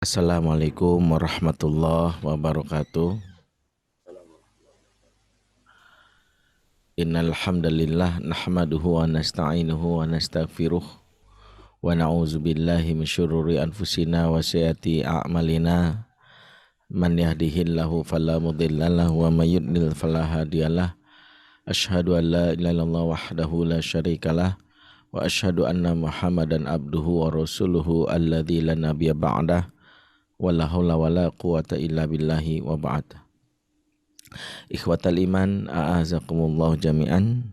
Assalamualaikum warahmatullahi wabarakatuh. Innal hamdalillah nahmaduhu wa nasta'inuhu wa nastaghfiruh wa na'udzu billahi min syururi anfusina wa sayyiati a'malina. Man yahdihillahu fala mudhillalahu wa may yudlil fala hadiyalah. Asyhadu an la ilaha illallah wahdahu la syarikalah wa asyhadu anna Muhammadan abduhu wa rasuluhu alladzi la nabiyya ba'dah. Wala haula wala quwata illa billahi wa ba'd. Ikhwatal iman, a'azakumullah jami'an.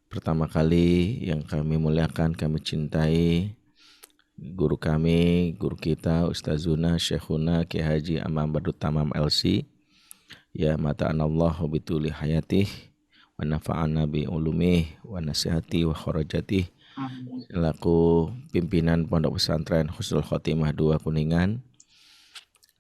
Pertama kali yang kami muliakan, kami cintai guru kami, guru kita Ustazuna Syekhuna Ki Haji Amam Badut Tamam LC. Ya mata'anallahu bituli hayatih wa nafa'ana bi ulumih wa nasihati wa kharajatih. Selaku pimpinan Pondok Pesantren Husnul Khotimah 2 Kuningan.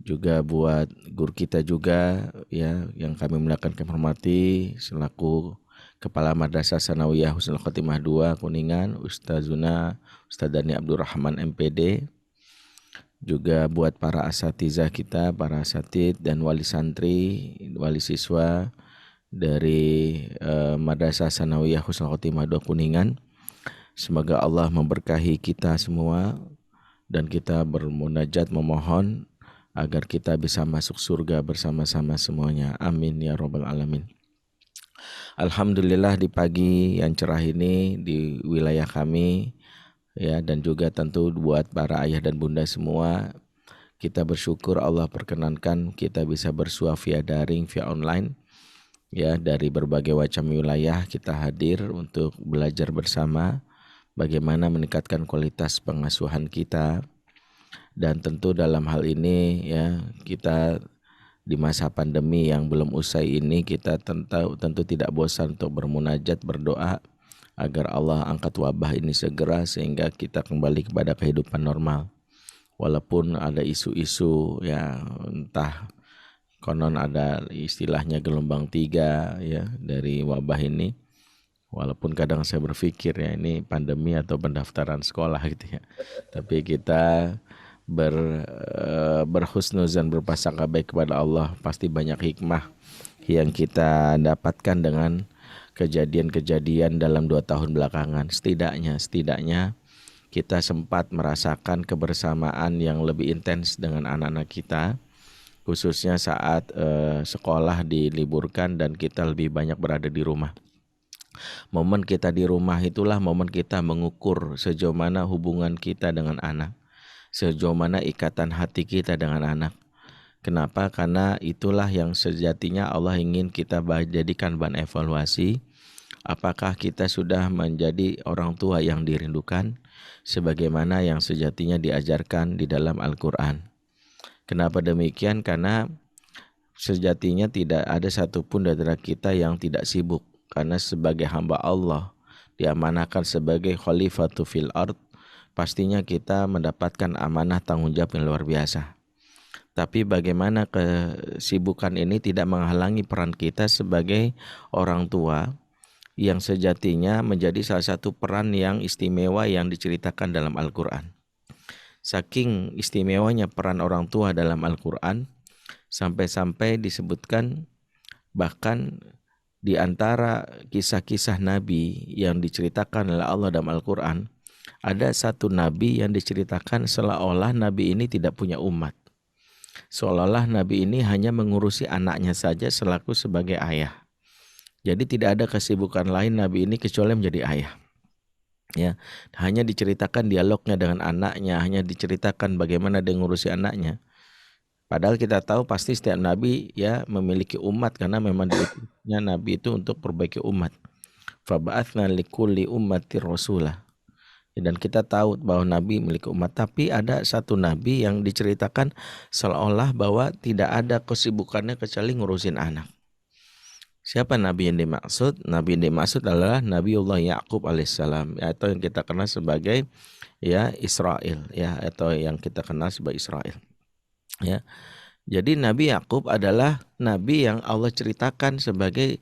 Juga buat guru kita juga ya yang kami muliakan, kami hormati, selaku Kepala Madrasah Sanawiyah Husnul Khotimah 2 Kuningan, Ustazuna Ustaz Dani Abdurrahman MPD. Juga buat para asatizah kita, para asatid dan wali santri, wali siswa dari Madrasah Sanawiyah Husnul Khotimah 2 Kuningan. Semoga Allah memberkahi kita semua dan kita bermunajat memohon agar kita bisa masuk surga bersama-sama semuanya. Amin ya rabbal alamin. Alhamdulillah di pagi yang cerah ini di wilayah kami ya, dan juga tentu buat para ayah dan bunda semua, kita bersyukur Allah perkenankan kita bisa bersua via daring, via online ya, dari berbagai macam wilayah kita hadir untuk belajar bersama bagaimana meningkatkan kualitas pengasuhan kita. Dan tentu dalam hal ini ya, kita di masa pandemi yang belum usai ini, kita tentu tidak bosan untuk bermunajat, berdoa agar Allah angkat wabah ini segera sehingga kita kembali kepada kehidupan normal. Walaupun ada isu-isu ya, entah konon ada istilahnya gelombang 3 ya dari wabah ini. Walaupun kadang saya berpikir ya ini pandemi atau pendaftaran sekolah gitu ya. Tapi kita berhusnuzan, berprasangka baik kepada Allah, pasti banyak hikmah yang kita dapatkan dengan kejadian-kejadian dalam 2 tahun belakangan. Setidaknya kita sempat merasakan kebersamaan yang lebih intens dengan anak-anak kita, khususnya saat sekolah diliburkan dan kita lebih banyak berada di rumah. Momen kita di rumah itulah momen kita mengukur sejauh mana hubungan kita dengan anak, sejauh mana ikatan hati kita dengan anak. Kenapa? Karena itulah yang sejatinya Allah ingin kita jadikan bahan evaluasi. Apakah kita sudah menjadi orang tua yang dirindukan sebagaimana yang sejatinya diajarkan di dalam Al-Quran. Kenapa demikian? Karena sejatinya tidak ada satupun dari kita yang tidak sibuk. Karena sebagai hamba Allah, diamanahkan sebagai khalifatu fil ard, pastinya kita mendapatkan amanah tanggung jawab yang luar biasa. Tapi bagaimana kesibukan ini tidak menghalangi peran kita sebagai orang tua yang sejatinya menjadi salah satu peran yang istimewa yang diceritakan dalam Al-Quran. Saking istimewanya peran orang tua dalam Al-Quran, sampai-sampai disebutkan bahkan di antara kisah-kisah Nabi yang diceritakan oleh Allah dalam Al-Quran, ada satu Nabi yang diceritakan seolah-olah Nabi ini tidak punya umat. Seolah-olah Nabi ini hanya mengurusi anaknya saja selaku sebagai ayah. Jadi tidak ada kesibukan lain Nabi ini kecuali menjadi ayah. Ya, hanya diceritakan dialognya dengan anaknya, hanya diceritakan bagaimana dia mengurusi anaknya. Padahal kita tahu pasti setiap nabi ya memiliki umat, karena memang diutusnya nabi itu untuk perbaiki umat. Faba'atsna likulli ummatir rasulah. Dan kita tahu bahwa nabi memiliki umat, tapi ada satu nabi yang diceritakan seolah bahwa tidak ada kesibukannya kecuali ngurusin anak. Siapa nabi yang dimaksud? Nabi yang dimaksud adalah Nabiullah Ya'qub alaihissalam, atau yang kita kenal sebagai ya Israel ya, atau yang kita kenal sebagai Israel. Ya, jadi Nabi Yakub adalah nabi yang Allah ceritakan sebagai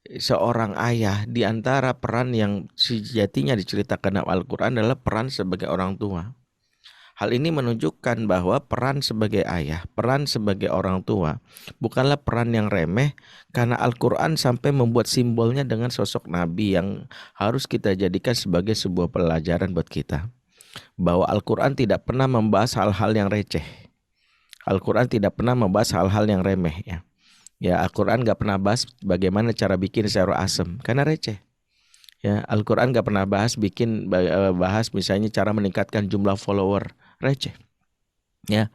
seorang ayah. Di antara peran yang sejatinya diceritakan dalam Al-Quran adalah peran sebagai orang tua. Hal ini menunjukkan bahwa peran sebagai ayah, peran sebagai orang tua bukanlah peran yang remeh, karena Al-Quran sampai membuat simbolnya dengan sosok Nabi yang harus kita jadikan sebagai sebuah pelajaran buat kita. Bahwa Al-Quran tidak pernah membahas hal-hal yang receh. Al-Quran tidak pernah membahas hal-hal yang remeh ya. Ya, Al-Quran gak pernah bahas bagaimana cara bikin sayur asem karena receh. Ya, Al-Quran gak pernah bahas misalnya cara meningkatkan jumlah follower, receh. Ya,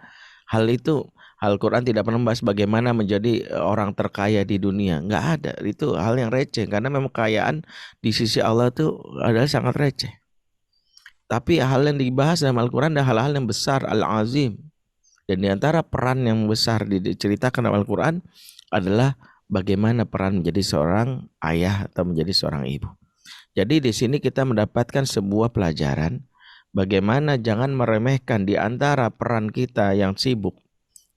hal itu Al-Quran tidak pernah membahas bagaimana menjadi orang terkaya di dunia. Nggak ada, itu hal yang receh karena memang kekayaan di sisi Allah itu adalah sangat receh. Tapi hal yang dibahas dalam Al-Quran adalah hal-hal yang besar, al-azim. Dan di antara peran yang besar diceritakan dalam Al-Quran adalah bagaimana peran menjadi seorang ayah atau menjadi seorang ibu. Jadi di sini kita mendapatkan sebuah pelajaran bagaimana jangan meremehkan di antara peran kita yang sibuk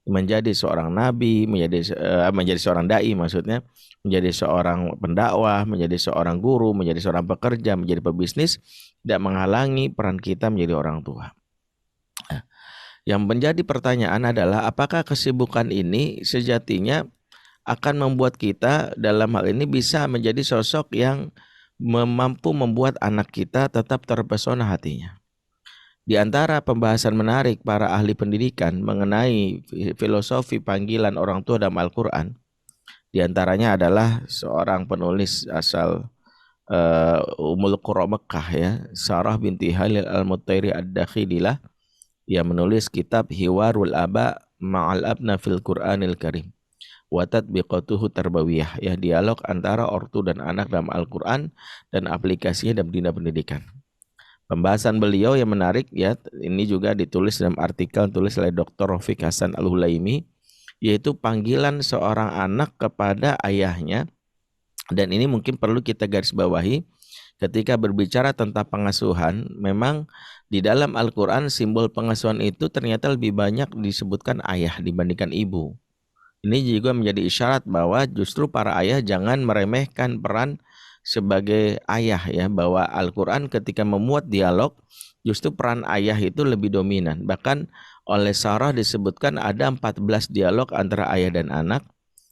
menjadi seorang nabi, menjadi seorang dai maksudnya, menjadi seorang pendakwah, menjadi seorang guru, menjadi seorang pekerja, menjadi pebisnis, tidak menghalangi peran kita menjadi orang tua. Nah, yang menjadi pertanyaan adalah apakah kesibukan ini sejatinya akan membuat kita dalam hal ini bisa menjadi sosok yang mampu membuat anak kita tetap terpesona hatinya. Di antara pembahasan menarik para ahli pendidikan mengenai filosofi panggilan orang tua dalam Al-Quran, di antaranya adalah seorang penulis asal Ummul Qura Mekah ya, Sarah binti Halil Al-Mutairi Ad-Dakhililah, yang menulis kitab Hiwarul Aba Ma'al Abna fil Qur'anil Karim wa tatbiqatuhu tarbawiyah, ya, dialog antara ortu dan anak dalam Al-Quran dan aplikasinya dalam dunia pendidikan. Pembahasan beliau yang menarik ya, ini juga ditulis dalam artikel tulis oleh Dr. Rafiq Hasan Al-Hulaimi, yaitu panggilan seorang anak kepada ayahnya. Dan ini mungkin perlu kita garis bawahi ketika berbicara tentang pengasuhan. Memang di dalam Al-Quran simbol pengasuhan itu ternyata lebih banyak disebutkan ayah dibandingkan ibu. Ini juga menjadi isyarat bahwa justru para ayah jangan meremehkan peran sebagai ayah ya, bahwa Al-Quran ketika memuat dialog justru peran ayah itu lebih dominan. Bahkan oleh Sarah disebutkan ada 14 dialog antara ayah dan anak,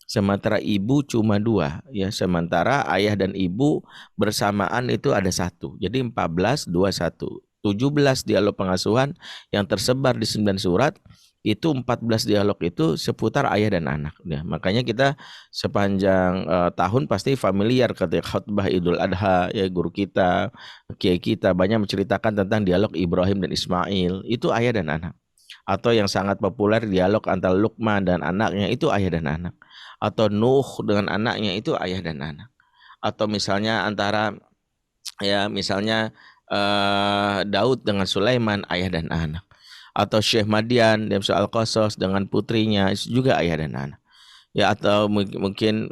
sementara ibu cuma 2 ya, sementara ayah dan ibu bersamaan itu ada 1. Jadi 14, 2, 1. 17 dialog pengasuhan yang tersebar di 9 surat. Itu 14 dialog itu seputar ayah dan anak. Ya, makanya kita sepanjang tahun pasti familiar ketika khutbah Idul Adha ya, guru kita, kiai kita banyak menceritakan tentang dialog Ibrahim dan Ismail, itu ayah dan anak. Atau yang sangat populer dialog antara Luqman dan anaknya, itu ayah dan anak. Atau Nuh dengan anaknya, itu ayah dan anak. Atau misalnya antara Daud dengan Sulaiman, ayah dan anak. Atau Syekh Madian dalam soal Qasas dengan putrinya, juga ayah dan anak. Ya, atau mungkin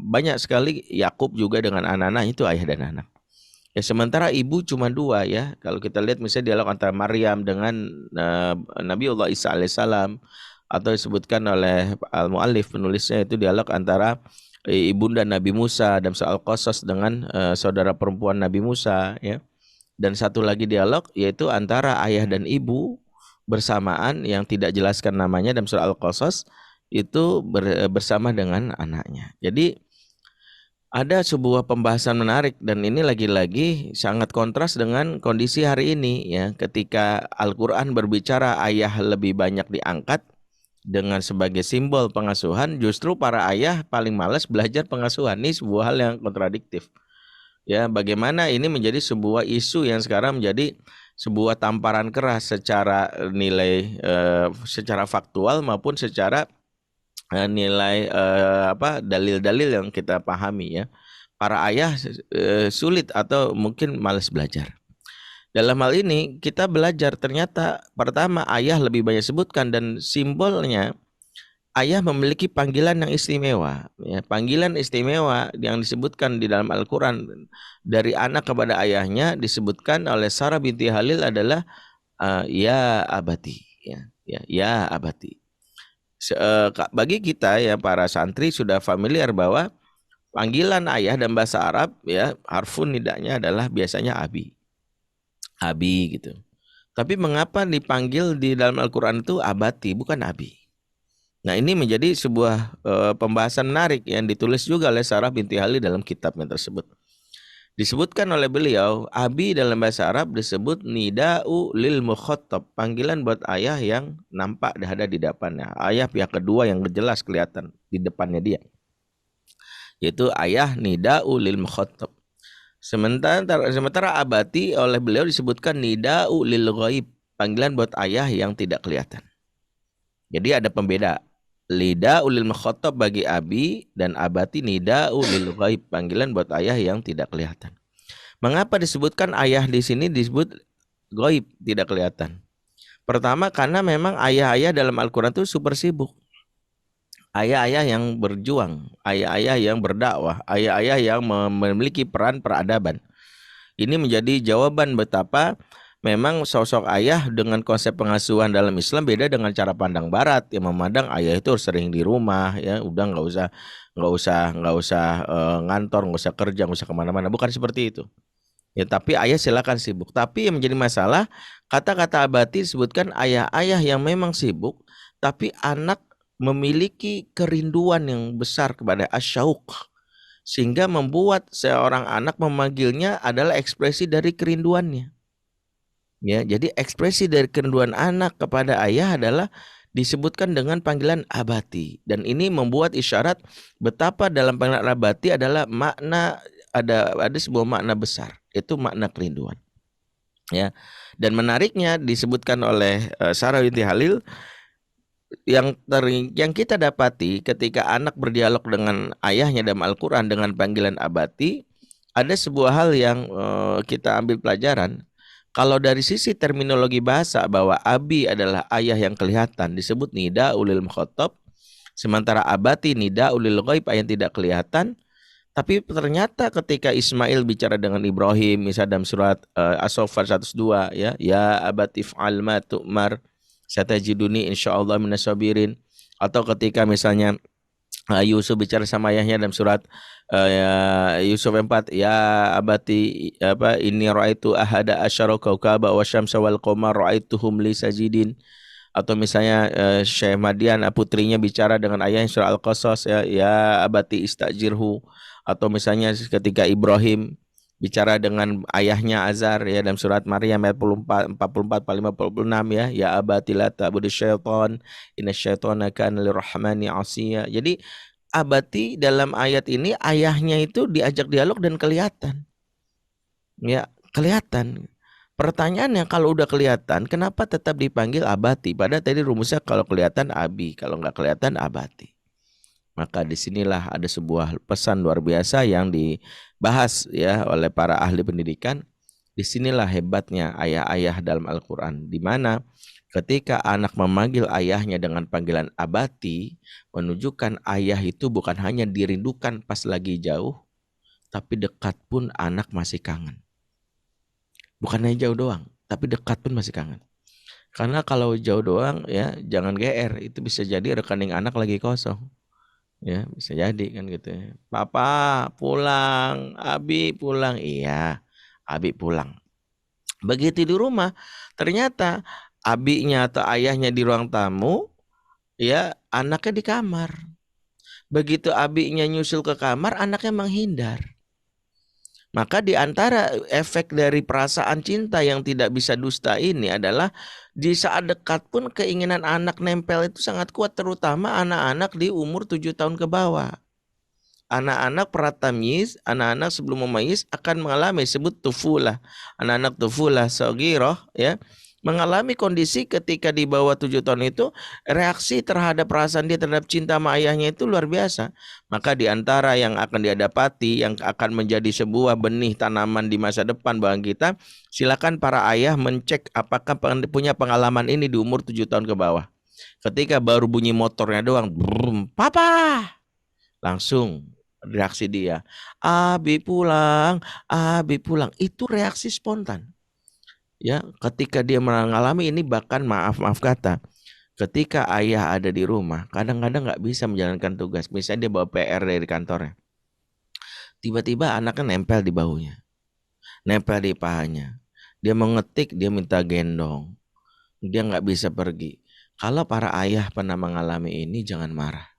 banyak sekali Yakub juga dengan anak-anak, itu ayah dan anak. Ya, sementara ibu cuma 2 ya. Kalau kita lihat misalnya dialog antara Maryam dengan Nabiullah Isa alaihissalam, atau disebutkan oleh Al-Mu'allif penulisnya itu dialog antara ibunda Nabi Musa dalam soal Qasas dengan saudara perempuan Nabi Musa ya. Dan satu lagi dialog yaitu antara ayah dan ibu bersamaan yang tidak jelaskan namanya dalam surah Al-Qasas, itu bersama dengan anaknya. Jadi ada sebuah pembahasan menarik, dan ini lagi-lagi sangat kontras dengan kondisi hari ini ya, ketika Al-Quran berbicara ayah lebih banyak diangkat dengan sebagai simbol pengasuhan, justru para ayah paling malas belajar pengasuhan. Ini sebuah hal yang kontradiktif. Ya, bagaimana ini menjadi sebuah isu yang sekarang menjadi sebuah tamparan keras secara nilai secara faktual maupun secara nilai dalil-dalil yang kita pahami ya. Para ayah sulit atau mungkin malas belajar. Dalam hal ini kita belajar ternyata pertama ayah lebih banyak sebutkan, dan simbolnya ayah memiliki panggilan yang istimewa ya. Panggilan istimewa yang disebutkan di dalam Al-Quran dari anak kepada ayahnya disebutkan oleh Sarah binti Halil adalah ya abati ya abati. Bagi kita ya para santri sudah familiar bahwa panggilan ayah dan bahasa Arab ya, harfun nidanya adalah biasanya abi gitu. Tapi mengapa dipanggil di dalam Al-Quran itu abati, bukan abi? Nah, ini menjadi sebuah pembahasan menarik yang ditulis juga oleh Sarah binti Ali dalam kitabnya tersebut. Disebutkan oleh beliau, abi dalam bahasa Arab disebut nida'u lil mukhattab, panggilan buat ayah yang nampak ada di depannya. Ayah pihak kedua yang jelas kelihatan di depannya dia. Yaitu ayah nida'u lil mukhattab. Sementara abati oleh beliau disebutkan nida'u lil ghaib, panggilan buat ayah yang tidak kelihatan. Jadi ada pembeda. Lida'u lil mukhattab bagi abi dan abati nida'u lil ghaib, panggilan buat ayah yang tidak kelihatan. Mengapa disebutkan ayah di sini disebut ghaib, tidak kelihatan? Pertama karena memang ayah-ayah dalam Al-Quran itu super sibuk. Ayah-ayah yang berjuang, ayah-ayah yang berdakwah, ayah-ayah yang memiliki peran peradaban. Ini menjadi jawaban betapa memang sosok ayah dengan konsep pengasuhan dalam Islam beda dengan cara pandang Barat yang memandang ayah itu sering di rumah, ya udah nggak usah ngantor, nggak usah kerja, nggak usah kemana-mana. Bukan seperti itu. Ya, tapi ayah silakan sibuk. Tapi yang menjadi masalah, kata-kata abati disebutkan ayah-ayah yang memang sibuk, tapi anak memiliki kerinduan yang besar kepada asyauq, sehingga membuat seorang anak memanggilnya adalah ekspresi dari kerinduannya. Ya, jadi ekspresi dari kerinduan anak kepada ayah adalah disebutkan dengan panggilan abati, dan ini membuat isyarat betapa dalam panggilan abati adalah makna ada sebuah makna besar, itu makna kerinduan. Ya. Dan menariknya disebutkan oleh Sarah binti Halil yang kita dapati ketika anak berdialog dengan ayahnya dalam Al-Qur'an dengan panggilan abati, ada sebuah hal yang kita ambil pelajaran. Kalau dari sisi terminologi bahasa bahwa abi adalah ayah yang kelihatan disebut nida ulil mukhattab, sementara abati nida ulil ghaib yang tidak kelihatan. Tapi ternyata ketika Ismail bicara dengan Ibrahim, misalnya dalam surat As-Saffat 102, ya abati fa'al ma tu'mar satajiduni insyaallah minas sabirin, atau ketika misalnya Yusuf bicara sama ayahnya dalam surat Yusuf 4, ya abati inni ra'aitu ahada asyara kaukaba wasyamsa wal qamar ra'aituhum li sajidin. Atau misalnya Syekh Madian putrinya bicara dengan ayahnya surah Al-Qasas, ya abati istajirhu. Atau misalnya ketika Ibrahim bicara dengan ayahnya Azar ya dalam surat Maryam ayat 44 56 ya abati la ta'budu syaitan inasyaitana kana lirrahmani 'asiya. Jadi abati dalam ayat ini ayahnya itu diajak dialog dan kelihatan. Ya, kelihatan. Pertanyaannya kalau udah kelihatan kenapa tetap dipanggil abati? Padahal tadi rumusnya kalau kelihatan abi, kalau nggak kelihatan abati. Maka disinilah ada sebuah pesan luar biasa yang dibahas ya oleh para ahli pendidikan. Disinilah hebatnya ayah-ayah dalam Al-Quran, di mana ketika anak memanggil ayahnya dengan panggilan abati, menunjukkan ayah itu bukan hanya dirindukan pas lagi jauh, tapi dekat pun anak masih kangen. Bukan hanya jauh doang, tapi dekat pun masih kangen. Karena kalau jauh doang ya jangan GR, itu bisa jadi rekening anak lagi kosong. Ya bisa jadi kan gitu ya. Papa pulang, Abi pulang, iya Abi pulang. Begitu di rumah ternyata abinya atau ayahnya di ruang tamu, ya anaknya di kamar. Begitu abinya nyusul ke kamar, anaknya menghindar. Maka di antara efek dari perasaan cinta yang tidak bisa dusta ini adalah di saat dekat pun keinginan anak nempel itu sangat kuat, terutama anak-anak di umur 7 tahun ke bawah. Anak-anak pratamyiz, anak-anak sebelum memayyiz akan mengalami sebut tufulah. Anak-anak tufulah saghirah ya, mengalami kondisi ketika di bawah 7 tahun itu reaksi terhadap perasaan dia terhadap cinta sama ayahnya itu luar biasa. Maka di antara yang akan dia dapati yang akan menjadi sebuah benih tanaman di masa depan bagi kita, silakan para ayah mencek apakah punya pengalaman ini di umur 7 tahun ke bawah. Ketika baru bunyi motornya doang, brum, papa, langsung reaksi dia, Abi pulang, Abi pulang. Itu reaksi spontan. Ya, ketika dia mengalami ini, bahkan maaf kata, ketika ayah ada di rumah, kadang-kadang nggak bisa menjalankan tugas. Misalnya dia bawa PR dari kantornya, tiba-tiba anaknya nempel di bahunya, nempel di pahanya. Dia mau ngetik, dia minta gendong. Dia nggak bisa pergi. Kalau para ayah pernah mengalami ini, jangan marah.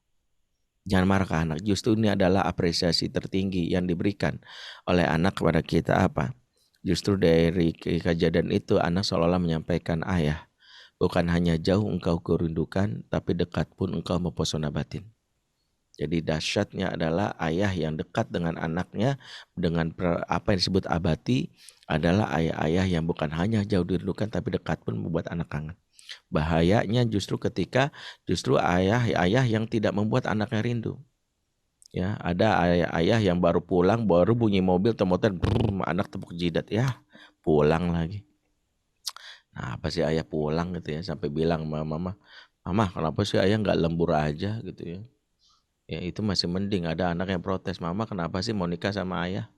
Jangan marah ke anak. Justru ini adalah apresiasi tertinggi yang diberikan oleh anak kepada kita apa? Justru dari kejadian itu anak seolah-olah menyampaikan, ayah, bukan hanya jauh engkau kurindukan, tapi dekat pun engkau mempesona batin. Jadi dahsyatnya adalah ayah yang dekat dengan anaknya dengan apa yang disebut abati adalah ayah-ayah yang bukan hanya jauh dirindukan tapi dekat pun membuat anak kangen. Bahayanya justru ketika justru ayah-ayah yang tidak membuat anaknya rindu. Ya, ada ayah-ayah yang baru pulang, baru bunyi mobil otomatis anak tepuk jidat, ya pulang lagi. Nah, apa sih ayah pulang gitu ya, sampai bilang sama mama kenapa sih ayah nggak lembur aja gitu ya. Ya itu masih mending, ada anak yang protes, mama kenapa sih mau nikah sama ayah?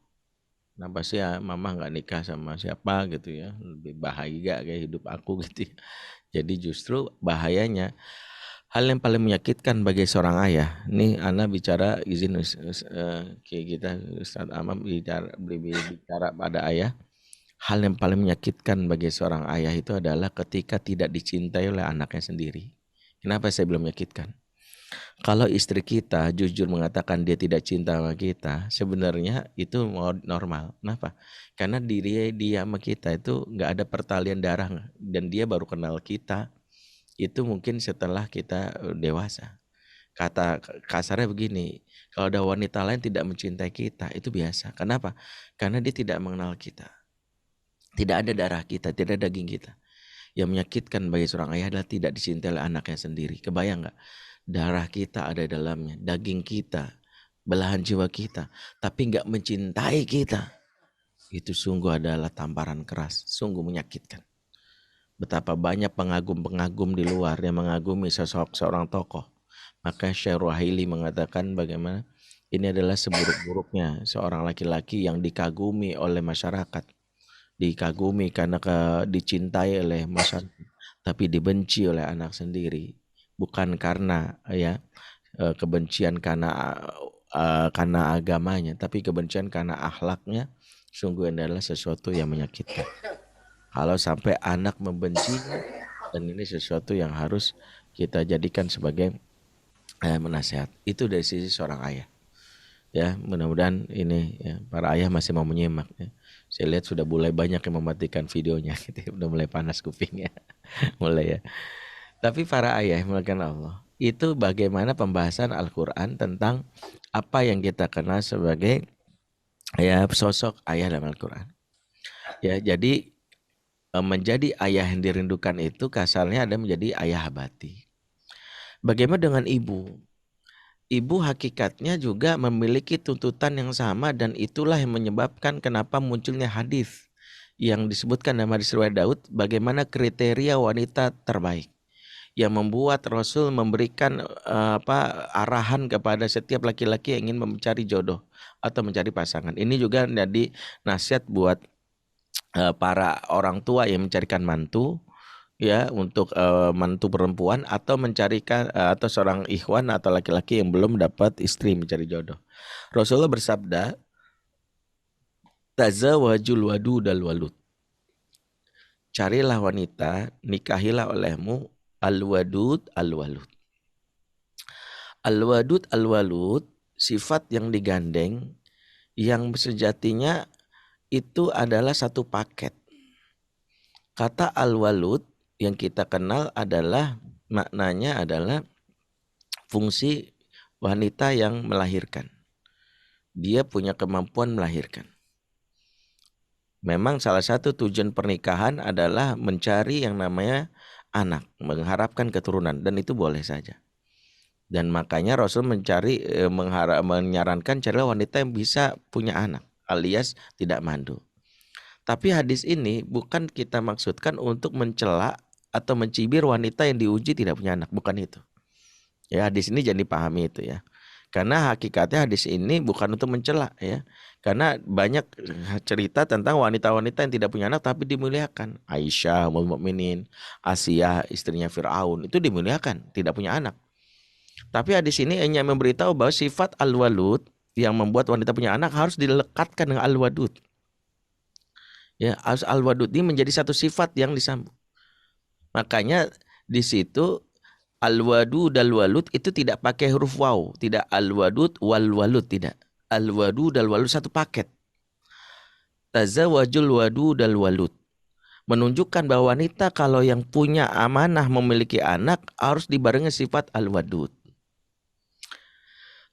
Kenapa sih mama nggak nikah sama siapa gitu ya, lebih bahagia kayak hidup aku gitu ya. Jadi justru bahayanya hal yang paling menyakitkan bagi seorang ayah. Ini Ana bicara izin kayak kita Ustaz Amam bicara pada ayah. Hal yang paling menyakitkan bagi seorang ayah itu adalah ketika tidak dicintai oleh anaknya sendiri. Kenapa saya belum menyakitkan? Kalau istri kita jujur mengatakan dia tidak cinta sama kita, sebenarnya itu normal. Kenapa? Karena diri dia sama kita itu nggak ada pertalian darah dan dia baru kenal kita itu mungkin setelah kita dewasa. Kata kasarnya begini, kalau ada wanita lain tidak mencintai kita itu biasa. Kenapa? Karena dia tidak mengenal kita. Tidak ada darah kita, tidak ada daging kita. Yang menyakitkan bagi seorang ayah adalah tidak dicintai oleh anaknya sendiri. Kebayang nggak? Darah kita ada di dalamnya, daging kita, belahan jiwa kita, tapi nggak mencintai kita. Itu sungguh adalah tamparan keras, sungguh menyakitkan. Betapa banyak pengagum-pengagum di luar yang mengagumi sosok seorang tokoh. Maka Syekh Ruhaili mengatakan bagaimana ini adalah seburuk-buruknya seorang laki-laki yang dikagumi oleh masyarakat. Dikagumi karena dicintai oleh masyarakat, tapi dibenci oleh anak sendiri. Bukan karena kebencian karena agamanya, tapi kebencian karena akhlaknya. Sungguh adalah sesuatu yang menyakitkan. Kalau sampai anak membencinya, dan ini sesuatu yang harus kita jadikan sebagai menasihat. Itu dari sisi seorang ayah. Ya, mudah-mudahan ini ya, para ayah masih mau menyimak. Ya. Saya lihat sudah mulai banyak yang mematikan videonya, gitu. Udah mulai panas kupingnya, mulai ya. Tapi para ayah melakukan Allah, itu bagaimana pembahasan Al-Quran tentang apa yang kita kenal sebagai ya sosok ayah dalam Al-Quran. Ya, jadi menjadi ayah yang dirindukan itu kasarnya ada menjadi ayah abadi. Bagaimana dengan ibu? Ibu hakikatnya juga memiliki tuntutan yang sama dan itulah yang menyebabkan kenapa munculnya hadis yang disebutkan dalam hadis riwayat Daud bagaimana kriteria wanita terbaik yang membuat Rasul memberikan arahan kepada setiap laki-laki yang ingin mencari jodoh atau mencari pasangan. Ini juga menjadi nasihat buat para orang tua yang mencarikan mantu ya untuk mantu perempuan atau mencarikan atau seorang ikhwan atau laki-laki yang belum dapat istri mencari jodoh. Rasulullah bersabda, tazawwajul wadudal walud. Carilah wanita, nikahilah olehmu al-wadud al-walud. Al-wadud al-walud sifat yang digandeng yang sejatinya itu adalah satu paket. Kata al-walud yang kita kenal adalah maknanya adalah fungsi wanita yang melahirkan. Dia punya kemampuan melahirkan. Memang salah satu tujuan pernikahan adalah mencari yang namanya anak, mengharapkan keturunan dan itu boleh saja. Dan makanya Rasul menyarankan carilah wanita yang bisa punya anak alias tidak mandu. Tapi hadis ini bukan kita maksudkan untuk mencela atau mencibir wanita yang diuji tidak punya anak, bukan itu. Ya, hadis ini jangan dipahami itu ya. Karena hakikatnya hadis ini bukan untuk mencela ya. Karena banyak cerita tentang wanita-wanita yang tidak punya anak tapi dimuliakan. Aisyah, Ummul Mukminin, Asiyah, istrinya Fir'aun itu dimuliakan, tidak punya anak. Tapi hadis ini hanya memberitahu bahwa sifat al-walud yang membuat wanita punya anak harus dilekatkan dengan al-wadud. Ya, al-wadud ini menjadi satu sifat yang disambung. Makanya di situ al-wadud dan walud itu tidak pakai huruf waw, tidak al-wadud wal walud, tidak. Al-wadud dan walud satu paket. Tazawwajul wadud dan walud. Menunjukkan bahwa wanita kalau yang punya amanah memiliki anak harus dibarengi sifat al-wadud.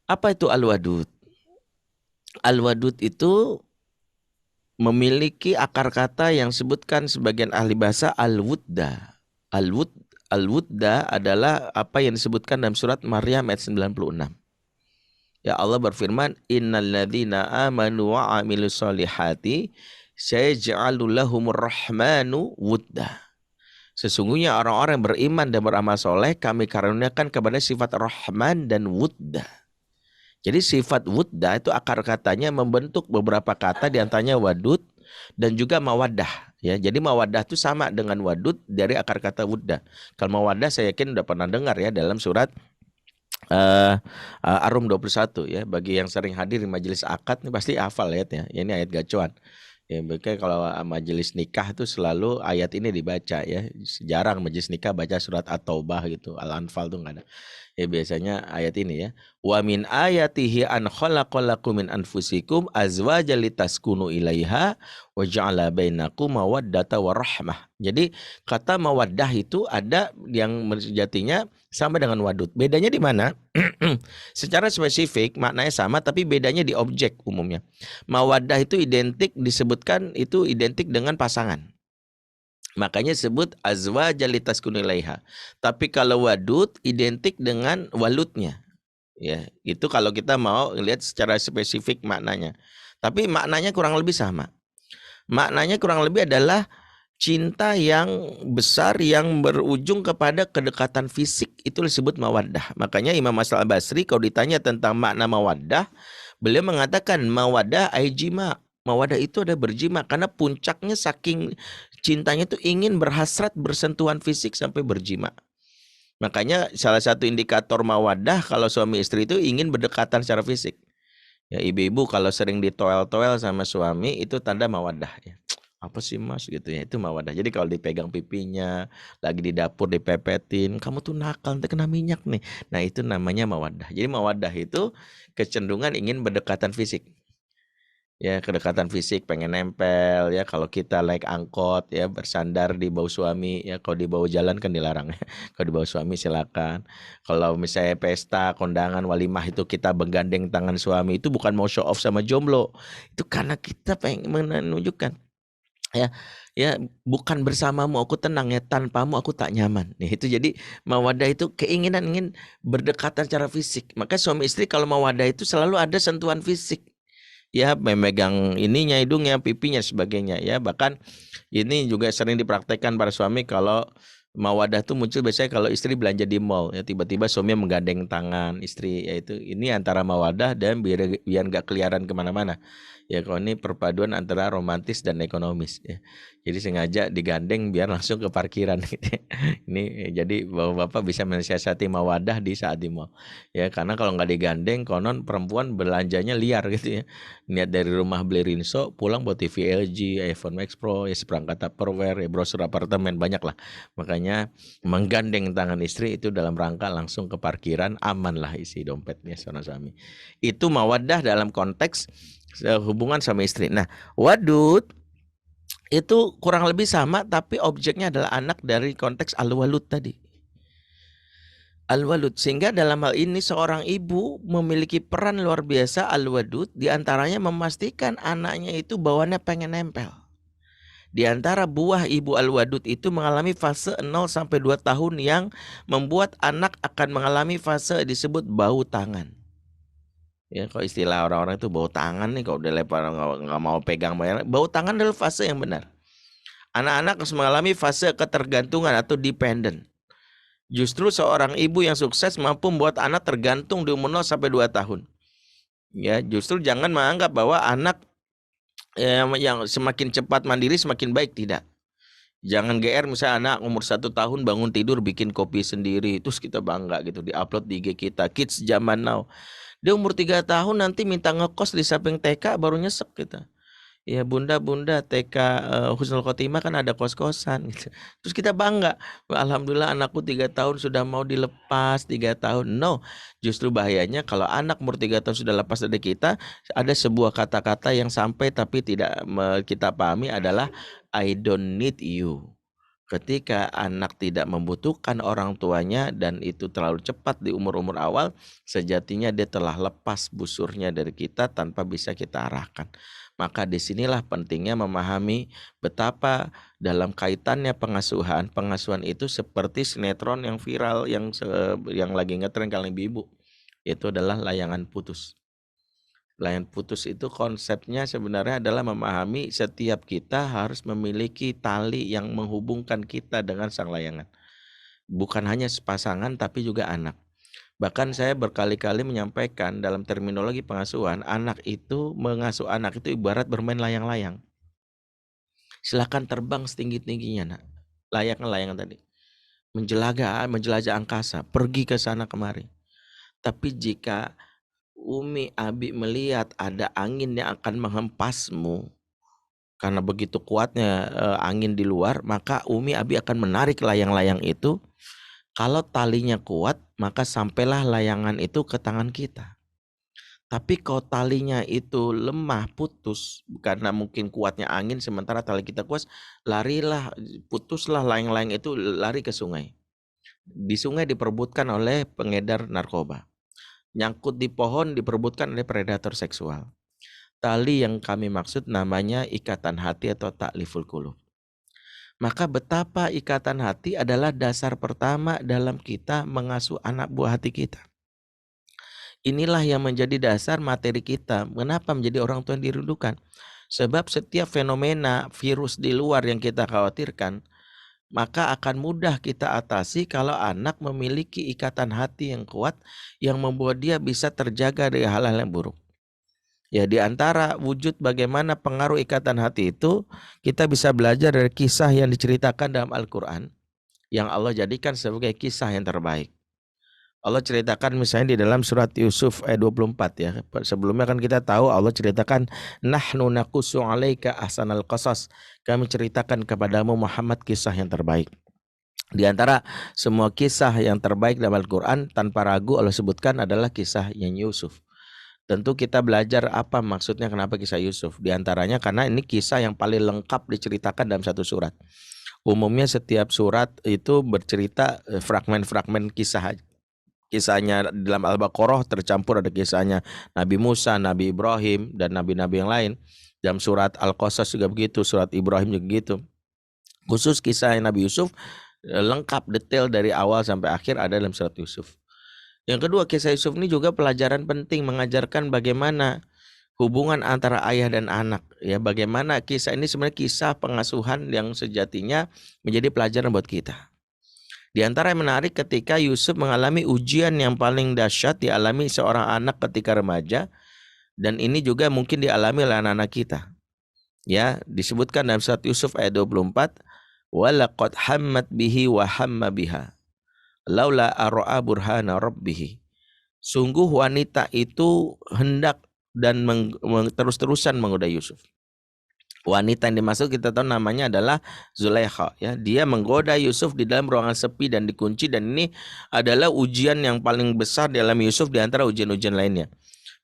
Apa itu al-wadud? Al-wadud itu memiliki akar kata yang sebutkan sebagian ahli bahasa al-wudda. Al-wudda adalah apa yang disebutkan dalam surat Maryam ayat 96. Ya Allah berfirman, innalladzina amanu wa amilus solihati sayaj'alu lahumur rahmanu wudda. Sesungguhnya orang-orang yang beriman dan beramal soleh kami karuniakan kepada sifat rahman dan wudda. Jadi sifat wudda itu akar katanya membentuk beberapa kata, diantaranya wadud dan juga mawaddah. Ya, jadi mawaddah itu sama dengan wadud dari akar kata wudda. Kalau mawaddah saya yakin udah pernah dengar ya dalam surat Ar-Rum 21 ya. Bagi yang sering hadir di majelis akad ini pasti hafal ayatnya. Ya, ini ayat gacuan. Ya, makanya kalau majelis nikah itu selalu ayat ini dibaca ya. Jarang majelis nikah baca surat At-Taubah gitu. Al-Anfal tuh enggak ada. Ya biasanya ayat ini ya. Wa min ayatihi an khalaqalakum min anfusikum azwajan litaskunu ilaiha wa ja'ala bainakum mawaddata wa rahmah. Jadi kata mawaddah itu ada yang sejatinya sama dengan wadud. Bedanya di mana? Secara spesifik maknanya sama tapi bedanya di objek umumnya. Mawaddah itu identik disebutkan itu identik dengan pasangan. Makanya sebut azwajan litaskunu ilaiha. Tapi kalau wadud identik dengan waludnya. Ya, itu kalau kita mau lihat secara spesifik maknanya. Tapi maknanya kurang lebih sama. Maknanya kurang lebih adalah cinta yang besar yang berujung kepada kedekatan fisik, itu disebut mawaddah. Makanya Imam Hasan Al-Basri kalau ditanya tentang makna mawaddah, beliau mengatakan mawaddah aijima. Mawaddah itu ada berjima karena puncaknya saking cintanya itu ingin berhasrat bersentuhan fisik sampai berjima. Makanya salah satu indikator mawaddah kalau suami istri itu ingin berdekatan secara fisik. Ya, ibu-ibu kalau sering ditoel-toel sama suami itu tanda mawaddah ya. Apa sih mas gitu ya, itu mawaddah. Jadi kalau dipegang pipinya, lagi di dapur dipepetin, kamu tuh nakal nanti kena minyak nih. Nah itu namanya mawaddah. Jadi mawaddah itu kecenderungan ingin berdekatan fisik. Ya kedekatan fisik, pengen nempel ya. Kalau kita naik angkot ya bersandar di bau suami ya. Kalau di bau jalan kan dilarang ya. Kalau di bau suami silakan. Kalau misalnya pesta kondangan walimah itu kita menggandeng tangan suami, itu bukan mau show off sama jomblo, itu karena kita pengen menunjukkan ya bukan bersamamu aku tenang, ya tanpamu aku tak nyaman. Itu jadi mawaddah itu keinginan ingin berdekatan secara fisik. Maka suami istri kalau mawaddah itu selalu ada sentuhan fisik. Ya memegang ininya, hidungnya, pipinya, sebagainya ya. Bahkan ini juga sering dipraktekkan para suami kalau mawadah itu muncul biasanya kalau istri belanja di mall ya, tiba-tiba suami menggandeng tangan istri, yaitu ini antara mawadah dan biar nggak keliaran kemana-mana ya. Kalau ini perpaduan antara romantis dan ekonomis ya. Jadi sengaja digandeng biar langsung ke parkiran gitu. Ini jadi bapak-bapak bisa mensiasati mawadah di saat di mall ya, karena kalau nggak digandeng konon perempuan belanjanya liar gitu ya. Niat dari rumah beli rinso, pulang buat TV LG, iPhone Max Pro, ya seperangkat Tupperware, ya brosur apartemen, banyak lah. Makanya menggandeng tangan istri itu dalam rangka langsung ke parkiran, aman lah isi dompetnya seorang suami. Itu mawaddah dalam konteks hubungan sama istri. Nah, wadud itu kurang lebih sama tapi objeknya adalah anak dari konteks al-walud tadi. Al-walud, sehingga dalam hal ini seorang ibu memiliki peran luar biasa al-wadud, diantaranya memastikan anaknya itu bawaannya pengen nempel. Di antara buah ibu al-wadud itu mengalami fase 0 sampai 2 tahun yang membuat anak akan mengalami fase disebut bau tangan. Ya, kalau istilah orang-orang itu bau tangan nih, kalau udah lebar nggak mau pegang bau tangan adalah fase yang benar. Anak-anak harus mengalami fase ketergantungan atau dependent. Justru seorang ibu yang sukses mampu membuat anak tergantung di umur 0 sampai 2 tahun. Ya, justru jangan menganggap bahwa anak yang semakin cepat mandiri semakin baik, tidak. Jangan GR misalnya anak umur 1 tahun bangun tidur bikin kopi sendiri, terus kita bangga gitu, diupload di IG kita, kids zaman now. Dia umur 3 tahun nanti minta ngekos di samping TK baru nyesek kita. Ya bunda-bunda TK Husnul Khotimah kan ada kos-kosan gitu. Terus kita bangga, "Wah, alhamdulillah anakku 3 tahun sudah mau dilepas 3 tahun." No, justru bahayanya kalau anak umur 3 tahun sudah lepas dari kita, ada sebuah kata-kata yang sampai tapi tidak kita pahami adalah I don't need you. Ketika anak tidak membutuhkan orang tuanya dan itu terlalu cepat di umur-umur awal, sejatinya dia telah lepas busurnya dari kita tanpa bisa kita arahkan. Maka disinilah pentingnya memahami betapa dalam kaitannya pengasuhan, pengasuhan itu seperti sinetron yang viral yang lagi ngetren kali ibu, itu adalah layangan putus. Layangan putus itu konsepnya sebenarnya adalah memahami setiap kita harus memiliki tali yang menghubungkan kita dengan sang layangan. Bukan hanya sepasangan tapi juga anak. Bahkan saya berkali-kali menyampaikan dalam terminologi pengasuhan, anak itu mengasuh anak itu ibarat bermain layang-layang. Silakan terbang setinggi-tingginya, nak. Layangan-layangan tadi. Menjelajah angkasa, pergi ke sana kemari. Tapi jika Umi Abi melihat ada angin yang akan menghempasmu karena begitu kuatnya angin di luar, maka Umi Abi akan menarik layang-layang itu. Kalau talinya kuat, maka sampailah layangan itu ke tangan kita. Tapi kalau talinya itu lemah, putus, karena mungkin kuatnya angin sementara tali kita kuat, larilah, putuslah layang-layang itu, lari ke sungai. Di sungai diperebutkan oleh pengedar narkoba. Nyangkut di pohon diperebutkan oleh predator seksual. Tali yang kami maksud namanya ikatan hati atau ta'liful qulub. Maka betapa ikatan hati adalah dasar pertama dalam kita mengasuh anak buah hati kita. Inilah yang menjadi dasar materi kita. Kenapa menjadi orang tua yang dirindukan? Sebab setiap fenomena virus di luar yang kita khawatirkan, maka akan mudah kita atasi kalau anak memiliki ikatan hati yang kuat yang membuat dia bisa terjaga dari hal-hal yang buruk. Ya, di antara wujud bagaimana pengaruh ikatan hati itu, kita bisa belajar dari kisah yang diceritakan dalam Al-Quran yang Allah jadikan sebagai kisah yang terbaik. Allah ceritakan misalnya di dalam surat Yusuf ayat 24 ya. Sebelumnya kan kita tahu Allah ceritakan nahnu naqussu 'alaika ahsanal qasas. Kami ceritakan kepadamu Muhammad kisah yang terbaik. Di antara semua kisah yang terbaik dalam Al-Quran tanpa ragu Allah sebutkan adalah kisah yang Yusuf. Tentu kita belajar apa maksudnya kenapa kisah Yusuf. Di antaranya karena ini kisah yang paling lengkap diceritakan dalam satu surat. Umumnya setiap surat itu bercerita fragmen-fragmen kisahnya dalam Al-Baqarah tercampur, ada kisahnya Nabi Musa, Nabi Ibrahim, dan nabi-nabi yang lain. Dalam surat Al-Qasas juga begitu, surat Ibrahim juga begitu. Khusus kisah Nabi Yusuf lengkap detail dari awal sampai akhir ada dalam surat Yusuf. Yang kedua, kisah Yusuf ini juga pelajaran penting mengajarkan bagaimana hubungan antara ayah dan anak. Ya, bagaimana kisah ini sebenarnya kisah pengasuhan yang sejatinya menjadi pelajaran buat kita. Di antara yang menarik ketika Yusuf mengalami ujian yang paling dahsyat dialami seorang anak ketika remaja, dan ini juga mungkin dialami oleh anak-anak kita. Ya, disebutkan dalam surat Yusuf ayat 24, walaqad hammat bihi wa hamma biha laula ara'a burhana rabbih. Sungguh wanita itu hendak dan terus-terusan menggoda Yusuf. Wanita yang dimaksud kita tahu namanya adalah Zulaikha, ya. Dia menggoda Yusuf di dalam ruangan sepi dan dikunci, dan ini adalah ujian yang paling besar di dalam Yusuf di antara ujian-ujian lainnya.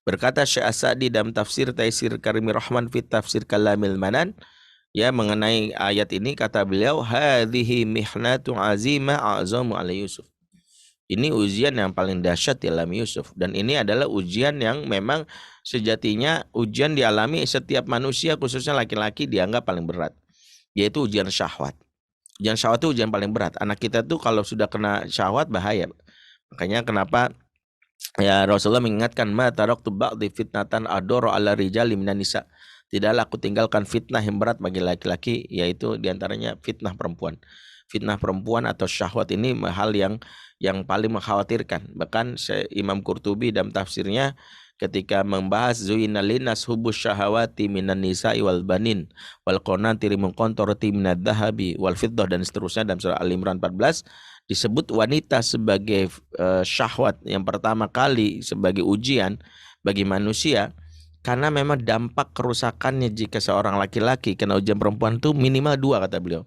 Berkata Syekh As-Sa'di dalam tafsir Taisir Karimir Rahman fi tafsir Kalamil Manan, ya, mengenai ayat ini kata beliau, hadhihi mihnatu azimah a'zamu ala Yusuf. Ini ujian yang paling dahsyat dialami Yusuf, dan ini adalah ujian yang memang sejatinya ujian dialami setiap manusia, khususnya laki-laki, dianggap paling berat, yaitu ujian syahwat. Ujian syahwat itu ujian paling berat. Anak kita tuh kalau sudah kena syahwat bahaya. Makanya kenapa ya Rasulullah mengingatkan, ma taraktu ba'di fitnatan adoro ala rijali minan nisa. Tidaklah aku tinggalkan fitnah yang berat bagi laki-laki, yaitu diantaranya fitnah perempuan. Fitnah perempuan atau syahwat ini hal yang paling mengkhawatirkan. Bahkan Imam Qurtubi dalam tafsirnya ketika membahas zuina linnas hubus syahawati minan nisa'i wal banin wal qanatiri min qantarati minadh dhahabi wal fiddah dan seterusnya, dalam surah Al-Imran 14 disebut wanita sebagai syahwat yang pertama kali sebagai ujian bagi manusia. Karena memang dampak kerusakannya jika seorang laki-laki kena ujian perempuan itu minimal 2 kata beliau.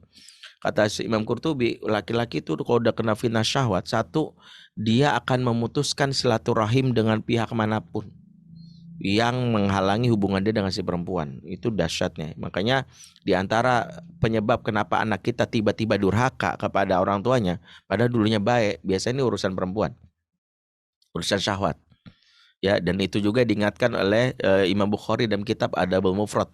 Kata Imam Qurtubi, laki-laki itu kalau udah kena fitnah syahwat, satu, dia akan memutuskan silaturahim dengan pihak manapun yang menghalangi hubungan dia dengan si perempuan. Itu dahsyatnya. Makanya di antara penyebab kenapa anak kita tiba-tiba durhaka kepada orang tuanya, padahal dulunya baik, biasanya ini urusan perempuan, urusan syahwat. Ya, dan itu juga diingatkan oleh Imam Bukhari dalam kitab Adabul Mufrad.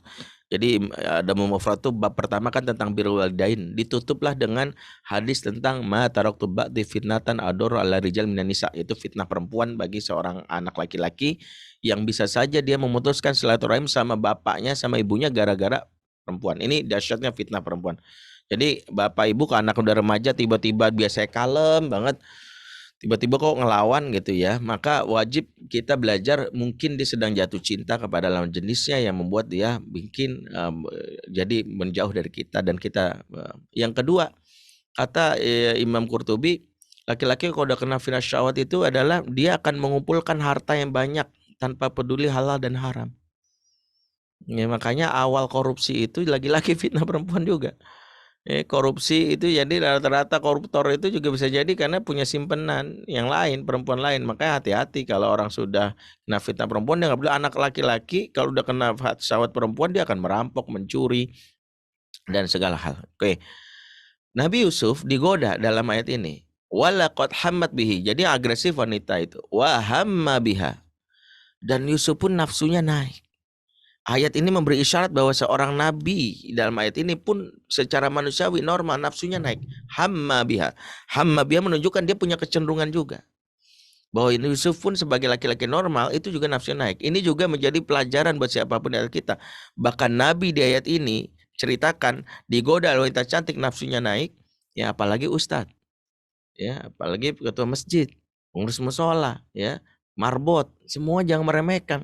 Jadi Adabul Mufrad itu bab pertama kan tentang birrul walidain, ditutuplah dengan hadis tentang ma taraktu ba'di fitnatan ador ala rijal minan nisa, itu fitnah perempuan bagi seorang anak laki-laki yang bisa saja dia memutuskan silaturahim sama bapaknya sama ibunya gara-gara perempuan. Ini dahsyatnya fitnah perempuan. Jadi bapak ibu ke anak udah remaja tiba-tiba biasanya kalem banget, tiba-tiba kok ngelawan gitu ya, maka wajib kita belajar, mungkin dia sedang jatuh cinta kepada lawan jenisnya yang membuat dia bikin jadi menjauh dari kita dan kita. Yang kedua, kata Imam Qurtubi, laki-laki kalau udah kena fitnah syahwat itu adalah dia akan mengumpulkan harta yang banyak tanpa peduli halal dan haram. Ya, makanya awal korupsi itu lagi-lagi fitnah perempuan juga. Korupsi itu jadi rata-rata koruptor itu juga bisa jadi karena punya simpenan yang lain, perempuan lain. Makanya hati-hati kalau orang sudah kena fitnah perempuan, dia nggak boleh. Anak laki-laki kalau udah kena syahwat perempuan dia akan merampok, mencuri, dan segala hal. Oke. Nabi Yusuf digoda dalam ayat ini. Walaqad hammat bihi. Jadi agresif wanita itu. Wa hamma biha. Dan Yusuf pun nafsunya naik. Ayat ini memberi isyarat bahwa seorang nabi dalam ayat ini pun secara manusiawi normal nafsunya naik. Hamma biha. Hamma biha menunjukkan dia punya kecenderungan juga. Bahwa Yusuf pun sebagai laki-laki normal itu juga nafsunya naik. Ini juga menjadi pelajaran buat siapapun dari kita. Bahkan nabi di ayat ini ceritakan digoda oleh wanita cantik nafsunya naik. Ya apalagi ustadz. Ya apalagi ketua masjid, pengurus musola, ya marbot, semua jangan meremehkan.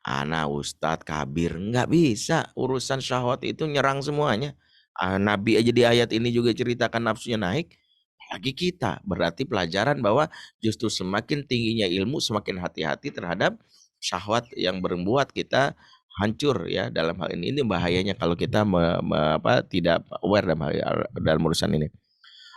Anak ustadz kabir nggak bisa, urusan syahwat itu nyerang semuanya. Nabi aja di ayat ini juga ceritakan nafsunya naik, lagi kita. Berarti pelajaran bahwa justru semakin tingginya ilmu semakin hati-hati terhadap syahwat yang membuat kita hancur ya dalam hal ini. Ini bahayanya kalau kita tidak aware dalam urusan ini.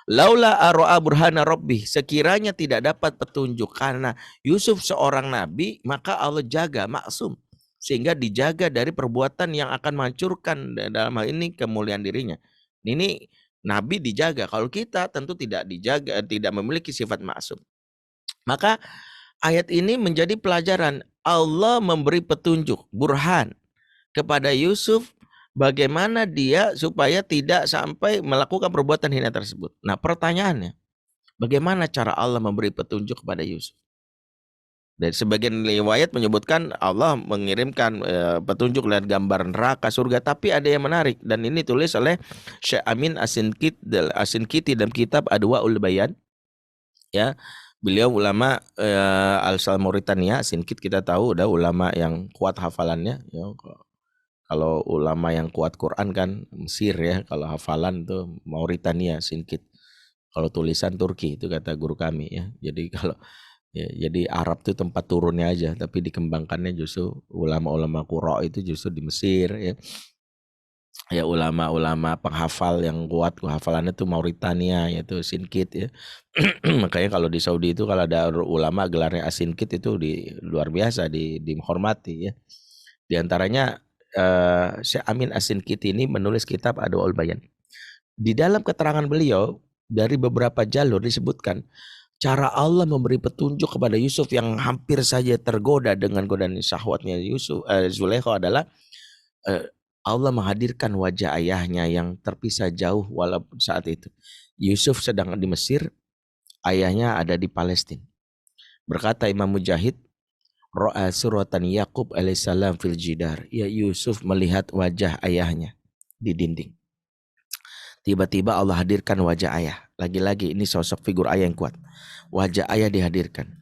Laula aro'a burhana rabbih, sekiranya tidak dapat petunjuk karena Yusuf seorang nabi, maka Allah jaga maksum sehingga dijaga dari perbuatan yang akan menghancurkan dalam hal ini kemuliaan dirinya. Ini nabi dijaga, kalau kita tentu tidak dijaga, tidak memiliki sifat maksum. Maka ayat ini menjadi pelajaran, Allah memberi petunjuk burhan kepada Yusuf bagaimana dia supaya tidak sampai melakukan perbuatan hina tersebut. Nah pertanyaannya, bagaimana cara Allah memberi petunjuk kepada Yusuf? Dan sebagian riwayat menyebutkan Allah mengirimkan petunjuk lihat gambar neraka, surga. Tapi ada yang menarik dan ini tulis oleh Syekh Amin Asinkiti dalam kitab Adwaul Bayan. Ya, beliau ulama asal Mauritania. Asinkit kita tahu udah ulama yang kuat hafalannya. Ya, kalau ulama yang kuat Quran kan Mesir ya, kalau hafalan tuh Mauritania, Sinkit. Kalau tulisan Turki itu kata guru kami ya. Jadi kalau ya, jadi Arab tuh tempat turunnya aja, tapi dikembangkannya justru ulama-ulama Qurra itu justru di Mesir ya. Ya ulama-ulama penghafal yang kuat hafalannya tuh Mauritania yaitu Sinkit ya. Makanya kalau di Saudi itu kalau ada ulama gelarnya Asinkit itu luar biasa dihormati ya. Di antaranya Syekh Amin Asinkiti ini menulis kitab Adwaul Bayan. Di dalam keterangan beliau dari beberapa jalur disebutkan cara Allah memberi petunjuk kepada Yusuf yang hampir saja tergoda dengan godaan syahwatnya Zulaikha adalah Allah menghadirkan wajah ayahnya yang terpisah jauh walaupun saat itu Yusuf sedang di Mesir, ayahnya ada di Palestina. Berkata Imam Mujahid, Ro'a suratan Yakub alaihissalam fil jidar. Ya Yusuf melihat wajah ayahnya di dinding. Tiba-tiba Allah hadirkan wajah ayah. Lagi-lagi ini sosok figur ayah yang kuat. Wajah ayah dihadirkan.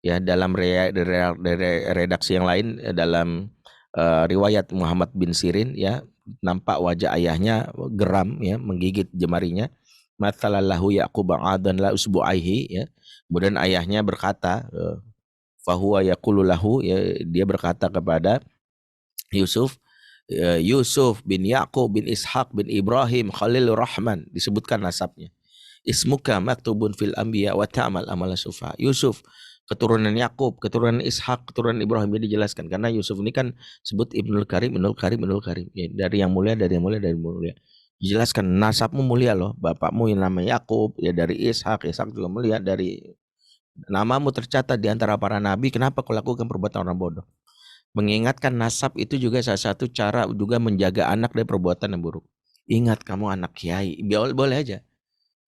Ya dalam redaksi yang lain dalam riwayat Muhammad bin Sirin ya nampak wajah ayahnya geram ya menggigit jemarinya. Matsalallahu Yaqub adan la usbu'aihi ya. Kemudian ayahnya berkata fahuwa yaqulu lahu ya, dia berkata kepada Yusuf, Yusuf bin Yaqub bin Ishaq bin Ibrahim Khalilur Rahman, disebutkan nasabnya. Ismuka maktubun fil anbiya wa ta'mal amala sufa. Yusuf keturunan Yakub, keturunan Ishak, keturunan Ibrahim. Ini dijelaskan karena Yusuf ini kan sebut Ibnul Karim, Ibnul Karim, Ibnul Karim. Ya, dari yang mulia, dari yang mulia, dari yang mulia. Dijelaskan nasabmu mulia loh, bapakmu yang namanya Yakub, ya dari Ishak, Ishak juga mulia, dari namamu tercatat di antara para nabi. Kenapa kau lakukan perbuatan orang bodoh? Mengingatkan nasab itu juga salah satu cara juga menjaga anak dari perbuatan yang buruk. Ingat kamu anak kiai, boleh aja.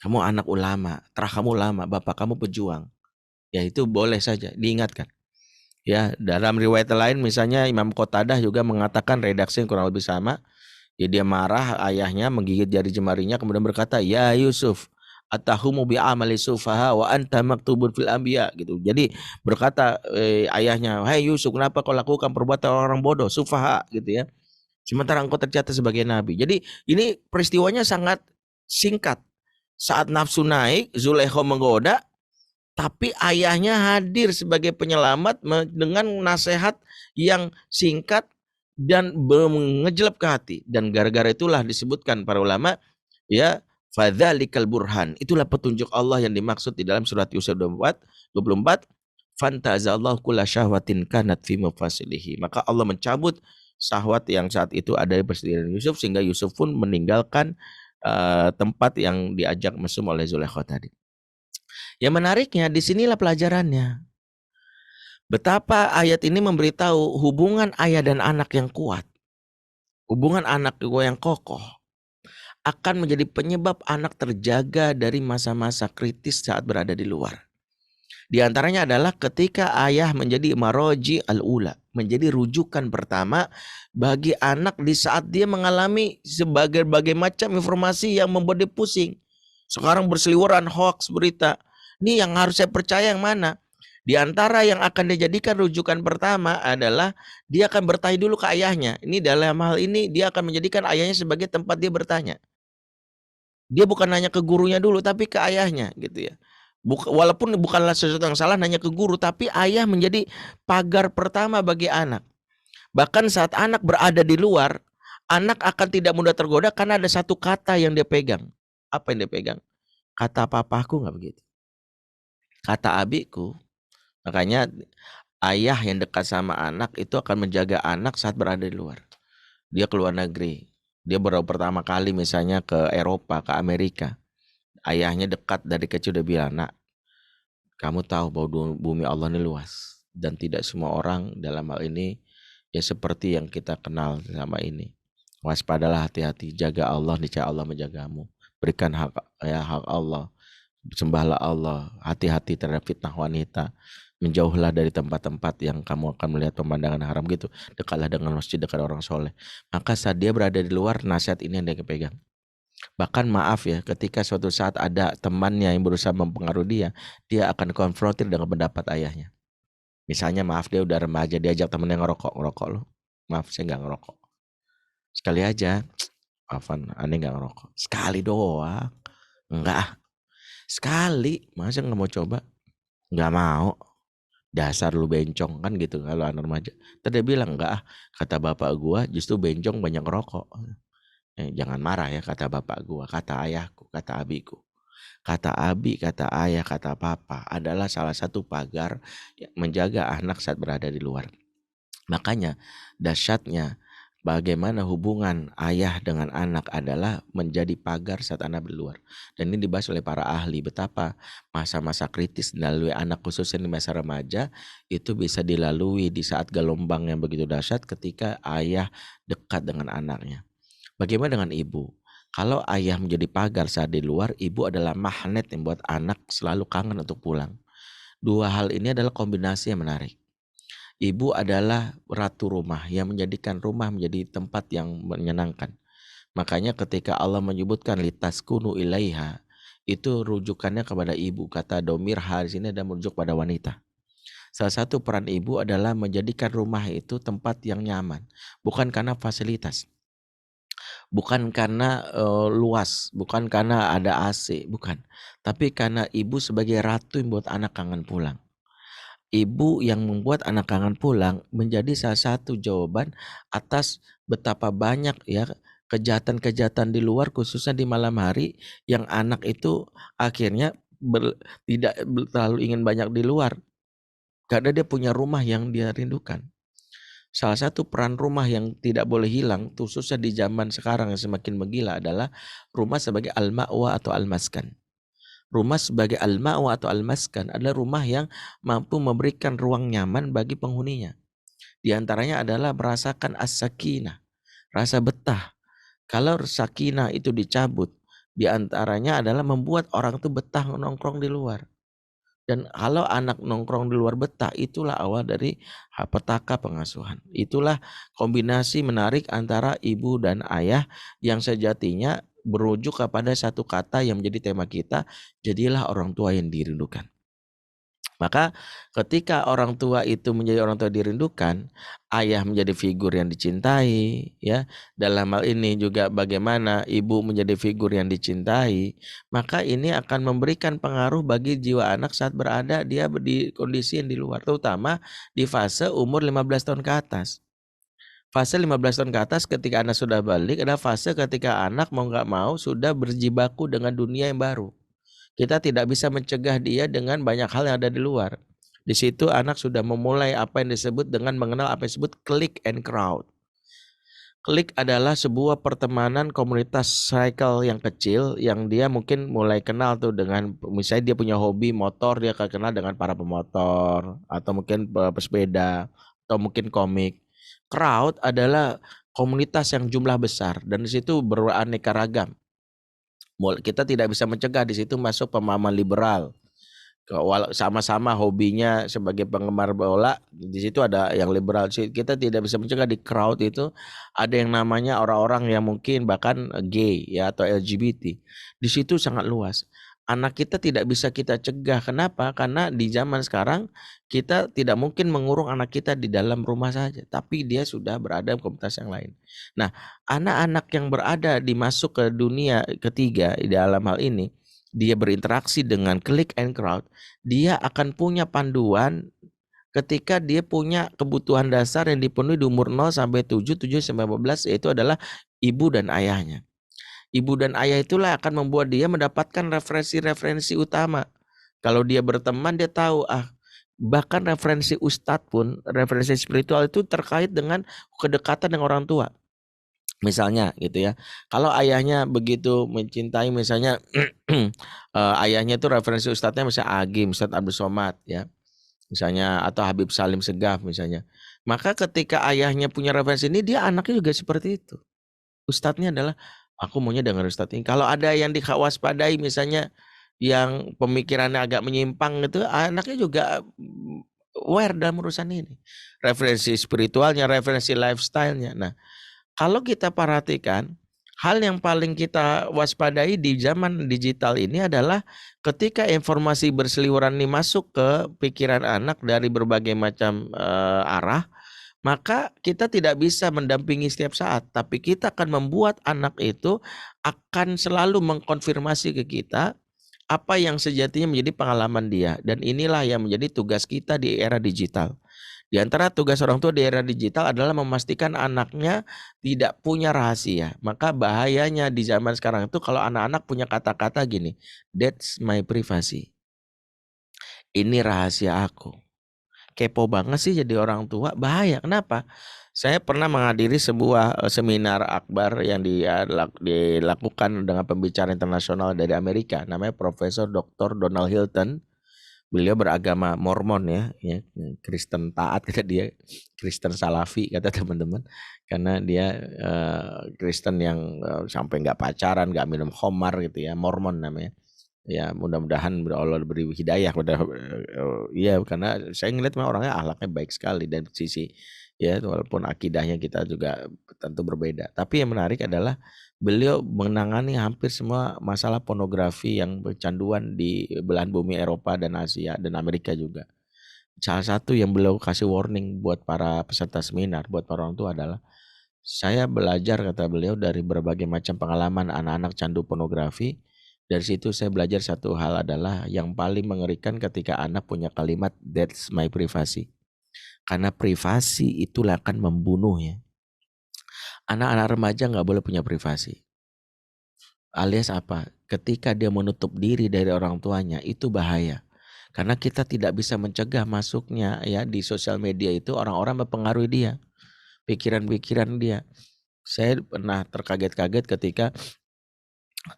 Kamu anak ulama, terah kamu ulama, bapak kamu pejuang. Ya itu boleh saja diingatkan. Ya, dalam riwayat lain misalnya Imam Qatadah juga mengatakan redaksi yang kurang lebih sama. Ya dia marah, ayahnya menggigit jari jemarinya kemudian berkata, "Ya Yusuf, atahumu bi amali sufaha wa anta maktubun fil anbiya," gitu. Jadi berkata ayahnya, "Hai Yusuf, kenapa kau lakukan perbuatan orang bodoh, sufaha," gitu ya. Sementara engkau tercatat sebagai nabi. Jadi ini peristiwanya sangat singkat. Saat nafsu naik, Zulaikha menggoda, tapi ayahnya hadir sebagai penyelamat dengan nasihat yang singkat dan mengejelap ke hati. Dan gara-gara itulah disebutkan para ulama, ya, fadzalikal burhan. Itulah petunjuk Allah yang dimaksud di dalam surat Yusuf 24. Fantazallahu kulla syahwatin kanat fi mufasilihi. Maka Allah mencabut syahwat yang saat itu ada di persediaan Yusuf sehingga Yusuf pun meninggalkan tempat yang diajak mesum oleh Zulaikha tadi. Yang menariknya disinilah pelajarannya. Betapa ayat ini memberitahu hubungan ayah dan anak yang kuat, hubungan anak yang kokoh, akan menjadi penyebab anak terjaga dari masa-masa kritis saat berada di luar. Di antaranya adalah ketika ayah menjadi maroji al-ula, menjadi rujukan pertama bagi anak di saat dia mengalami berbagai macam informasi yang membuat dia pusing. Sekarang berseliweran hoax berita. Ini yang harus saya percaya yang mana? Di antara yang akan dijadikan rujukan pertama adalah dia akan bertanya dulu ke ayahnya. Ini dalam hal ini dia akan menjadikan ayahnya sebagai tempat dia bertanya. Dia bukan nanya ke gurunya dulu tapi ke ayahnya gitu ya. Walaupun bukanlah sesuatu yang salah nanya ke guru, tapi ayah menjadi pagar pertama bagi anak. Bahkan saat anak berada di luar, anak akan tidak mudah tergoda karena ada satu kata yang dia pegang. Apa yang dia pegang? Kata papaku nggak begitu. Kata abiku. Makanya ayah yang dekat sama anak itu akan menjaga anak saat berada di luar. Dia keluar negeri. Dia baru pertama kali misalnya ke Eropa, ke Amerika. Ayahnya dekat dari kecil udah bilang, "Nak, kamu tahu bahwa bumi Allah ini luas. Dan tidak semua orang dalam hal ini ya seperti yang kita kenal selama ini. Waspadalah, hati-hati, jaga Allah, niscaya Allah menjagamu. Berikan hak Allah, sembahlah Allah, hati-hati terhadap fitnah wanita. Menjauhlah dari tempat-tempat yang kamu akan melihat pemandangan haram gitu. Dekatlah dengan masjid, dekat orang soleh." Maka saat dia berada di luar, nasihat ini yang dia pegang. Bahkan maaf ya, ketika suatu saat ada temannya yang berusaha mempengaruhi dia, dia akan konfrontir dengan pendapat ayahnya. Misalnya maaf dia udah remaja, diajak temennya ngerokok lo. Maaf saya nggak ngerokok. Sekali aja, maafan aneh nggak ngerokok. Sekali doang. Enggak, sekali. Masa nggak mau coba? Nggak mau. Dasar lu bencong kan gitu kalau anak remaja. Tadi dia bilang enggak, kata bapak gua justru bencong banyak ngerokok. Jangan marah ya, kata bapak gua, kata ayahku, kata abiku. Kata abi, kata ayah, kata papa adalah salah satu pagar yang menjaga anak saat berada di luar. Makanya dahsyatnya bagaimana hubungan ayah dengan anak adalah menjadi pagar saat anak di luar. Dan ini dibahas oleh para ahli betapa masa-masa kritis dilalui anak khususnya di masa remaja itu bisa dilalui di saat gelombang yang begitu dahsyat ketika ayah dekat dengan anaknya. Bagaimana dengan ibu? Kalau ayah menjadi pagar saat di luar, ibu adalah magnet yang buat anak selalu kangen untuk pulang. Dua hal ini adalah kombinasi yang menarik. Ibu adalah ratu rumah yang menjadikan rumah menjadi tempat yang menyenangkan. Makanya ketika Allah menyebutkan litaskunu ilaiha, itu rujukannya kepada ibu. Kata domirha di sini ada merujuk pada wanita. Salah satu peran ibu adalah menjadikan rumah itu tempat yang nyaman, bukan karena fasilitas. Bukan karena luas, bukan karena ada AC, bukan. Tapi karena ibu sebagai ratu yang buat anak kangen pulang. ibu yang membuat anak kangen pulang menjadi salah satu jawaban atas betapa banyak ya kejahatan-kejahatan di luar khususnya di malam hari yang anak itu akhirnya tidak terlalu ingin banyak di luar karena dia punya rumah yang dia rindukan. Salah satu peran rumah yang tidak boleh hilang khususnya di zaman sekarang yang semakin menggila adalah rumah sebagai al-ma'wa atau al-maskan. Rumah sebagai al-ma'wa atau al-maskan adalah rumah yang mampu memberikan ruang nyaman bagi penghuninya. Di antaranya adalah merasakan as-sakinah, rasa betah. Kalau sakinah itu dicabut, di antaranya adalah membuat orang itu betah nongkrong di luar. Dan kalau anak nongkrong di luar betah, itulah awal dari petaka pengasuhan. Itulah kombinasi menarik antara ibu dan ayah yang sejatinya berujuk kepada satu kata yang menjadi tema kita, jadilah orang tua yang dirindukan. Maka ketika orang tua itu menjadi orang tua dirindukan, ayah menjadi figur yang dicintai, ya. Dalam hal ini juga bagaimana ibu menjadi figur yang dicintai, maka ini akan memberikan pengaruh bagi jiwa anak saat berada dia di kondisi yang di luar, terutama di fase umur 15 tahun ke atas. Fase 15 tahun ke atas ketika anak sudah balik adalah fase ketika anak mau nggak mau sudah berjibaku dengan dunia yang baru. Kita tidak bisa mencegah dia dengan banyak hal yang ada di luar. Di situ anak sudah memulai apa yang disebut dengan mengenal apa yang disebut click and crowd. Klik adalah sebuah pertemanan komunitas cycle yang kecil yang dia mungkin mulai kenal tuh dengan misalnya dia punya hobi motor, dia akan kenal dengan para pemotor atau mungkin pesepeda atau mungkin komik. Crowd adalah komunitas yang jumlah besar dan di situ beraneka ragam. Kita tidak bisa mencegah di situ masuk pemahaman liberal. Sama-sama hobinya sebagai penggemar bola, di situ ada yang liberal. Kita tidak bisa mencegah di crowd itu ada yang namanya orang-orang yang mungkin bahkan gay ya atau LGBT. Di situ sangat luas. Anak kita tidak bisa kita cegah. Kenapa? Karena di zaman sekarang kita tidak mungkin mengurung anak kita di dalam rumah saja, tapi dia sudah berada di komunitas yang lain. Nah, anak-anak yang berada di masuk ke dunia ketiga di dalam hal ini, dia berinteraksi dengan click and crowd, dia akan punya panduan ketika dia punya kebutuhan dasar yang dipenuhi di umur 0 sampai 7, 7 sampai 15, yaitu adalah ibu dan ayahnya. Ibu dan ayah itulah akan membuat dia mendapatkan referensi-referensi utama. Kalau dia berteman, dia tahu bahkan referensi ustadz pun, referensi spiritual itu terkait dengan kedekatan dengan orang tua. Misalnya gitu ya. Kalau ayahnya begitu mencintai misalnya ayahnya itu referensi ustadznya misalnya Agim, Ustadz Abdul Somad ya. Misalnya atau Habib Salim Segaf misalnya. Maka ketika ayahnya punya referensi ini, dia anaknya juga seperti itu. Ustadznya adalah aku maunya dengan ustadz ini. Kalau ada yang diwaspadai misalnya yang pemikirannya agak menyimpang itu, anaknya juga aware dalam urusan ini. Referensi spiritualnya, referensi lifestyle-nya. Nah, kalau kita perhatikan, hal yang paling kita waspadai di zaman digital ini adalah ketika informasi berseliweran ini masuk ke pikiran anak dari berbagai macam arah, maka kita tidak bisa mendampingi setiap saat, tapi kita akan membuat anak itu akan selalu mengkonfirmasi ke kita apa yang sejatinya menjadi pengalaman dia, dan inilah yang menjadi tugas kita di era digital. Di antara tugas orang tua di era digital adalah memastikan anaknya tidak punya rahasia. Maka bahayanya di zaman sekarang itu kalau anak-anak punya kata-kata gini, that's my privacy. Ini rahasia aku. Kepo banget sih jadi orang tua, bahaya. Kenapa? Saya pernah menghadiri sebuah seminar akbar yang dilakukan dengan pembicara internasional dari Amerika, namanya Profesor Dr. Donald Hilton. Beliau beragama Mormon ya, Kristen taat kata dia, Kristen Salafi kata teman-teman, karena dia Kristen yang sampai nggak pacaran, nggak minum khamar gitu ya, Mormon namanya. Ya mudah-mudahan Allah beri hidayah pada ya karena saya ngeliat memang orangnya akhlaknya baik sekali dan sisi ya walaupun akidahnya kita juga tentu berbeda. Tapi yang menarik adalah beliau menangani hampir semua masalah pornografi yang bercanduan di belahan bumi Eropa dan Asia dan Amerika juga. Salah satu yang beliau kasih warning buat para peserta seminar, buat para orang tua adalah saya belajar kata beliau dari berbagai macam pengalaman anak-anak candu pornografi. Dari situ saya belajar satu hal adalah yang paling mengerikan ketika anak punya kalimat that's my privacy. Karena privasi itulah akan membunuhnya. Anak-anak remaja nggak boleh punya privasi. Alias apa? Ketika dia menutup diri dari orang tuanya itu bahaya. Karena kita tidak bisa mencegah masuknya ya di sosial media itu orang-orang mempengaruhi dia, pikiran-pikiran dia. Saya pernah terkaget-kaget ketika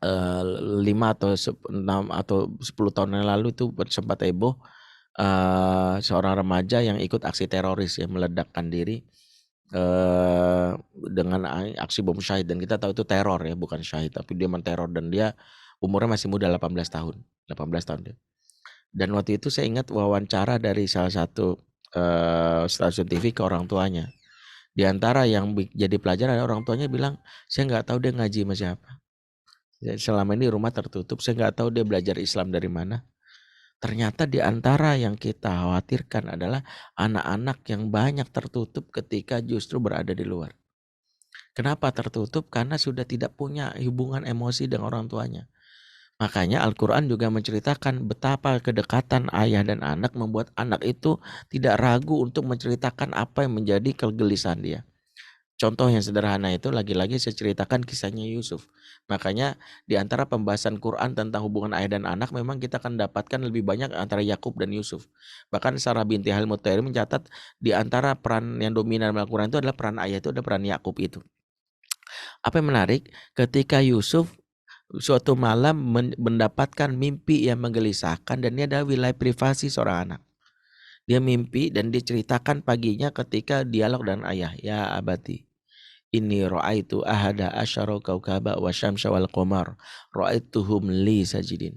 5 atau 6 atau 10 tahun yang lalu itu sempat heboh seorang remaja yang ikut aksi teroris ya, meledakkan diri dengan aksi bom syahid, dan kita tahu itu teror ya, bukan syahid, tapi dia menteror dan dia umurnya masih muda 18 tahun. 18 tahun dia. Dan waktu itu saya ingat wawancara dari salah satu stasiun TV ke orang tuanya. Di antara yang jadi pelajaran orang tuanya bilang, saya nggak tahu dia ngaji sama siapa. Selama ini rumah tertutup, saya nggak tahu dia belajar Islam dari mana. Ternyata di antara yang kita khawatirkan adalah anak-anak yang banyak tertutup ketika justru berada di luar. Kenapa tertutup? Karena sudah tidak punya hubungan emosi dengan orang tuanya. Makanya Al-Quran juga menceritakan betapa kedekatan ayah dan anak membuat anak itu tidak ragu untuk menceritakan apa yang menjadi kegelisahan dia. Contoh yang sederhana itu lagi-lagi saya ceritakan kisahnya Yusuf. Makanya di antara pembahasan Quran tentang hubungan ayah dan anak memang kita akan dapatkan lebih banyak antara Yakub dan Yusuf. Bahkan Sarah binti Al-Mutairi mencatat di antara peran yang dominan dalam Quran itu adalah peran ayah, itu ada peran Yakub itu. Apa yang menarik, ketika Yusuf suatu malam mendapatkan mimpi yang menggelisahkan, dan ini adalah wilayah privasi seorang anak. Dia mimpi dan diceritakan paginya ketika dialog dengan ayah. Ya abati, inni ra'aitu ahada asyara kaukaba wa syamsa wal qamar ra'aituhum li sajidin.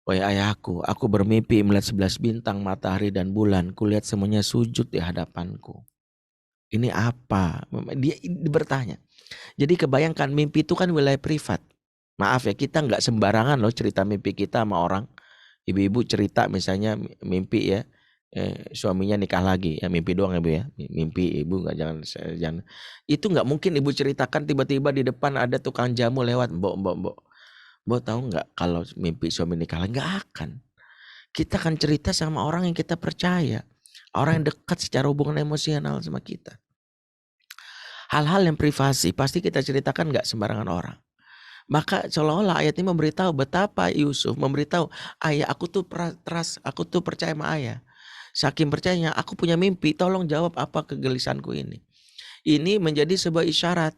Wahai ayahku, aku bermimpi melihat 11 bintang, matahari dan bulan. Kulihat semuanya sujud di hadapanku. Ini apa? Dia bertanya. Jadi kebayangkan mimpi itu kan wilayah privat. Maaf ya, kita nggak sembarangan loh cerita mimpi kita sama orang. Ibu-ibu cerita misalnya mimpi ya, suaminya nikah lagi, ya mimpi doang ya Bu ya, mimpi ibu nggak, jangan itu nggak mungkin ibu ceritakan tiba-tiba di depan ada tukang jamu lewat, mbok tahu nggak kalau mimpi suami nikah lagi, nggak akan. Kita akan cerita sama orang yang kita percaya, orang yang dekat secara hubungan emosional sama kita. Hal-hal yang privasi pasti kita ceritakan nggak sembarangan orang. Maka seolah-olah ayat ini memberitahu betapa Yusuf memberitahu, ayah aku tuh aku tuh percaya sama ayah. Saking percayanya, aku punya mimpi, tolong jawab apa kegelisahanku ini. Ini menjadi sebuah isyarat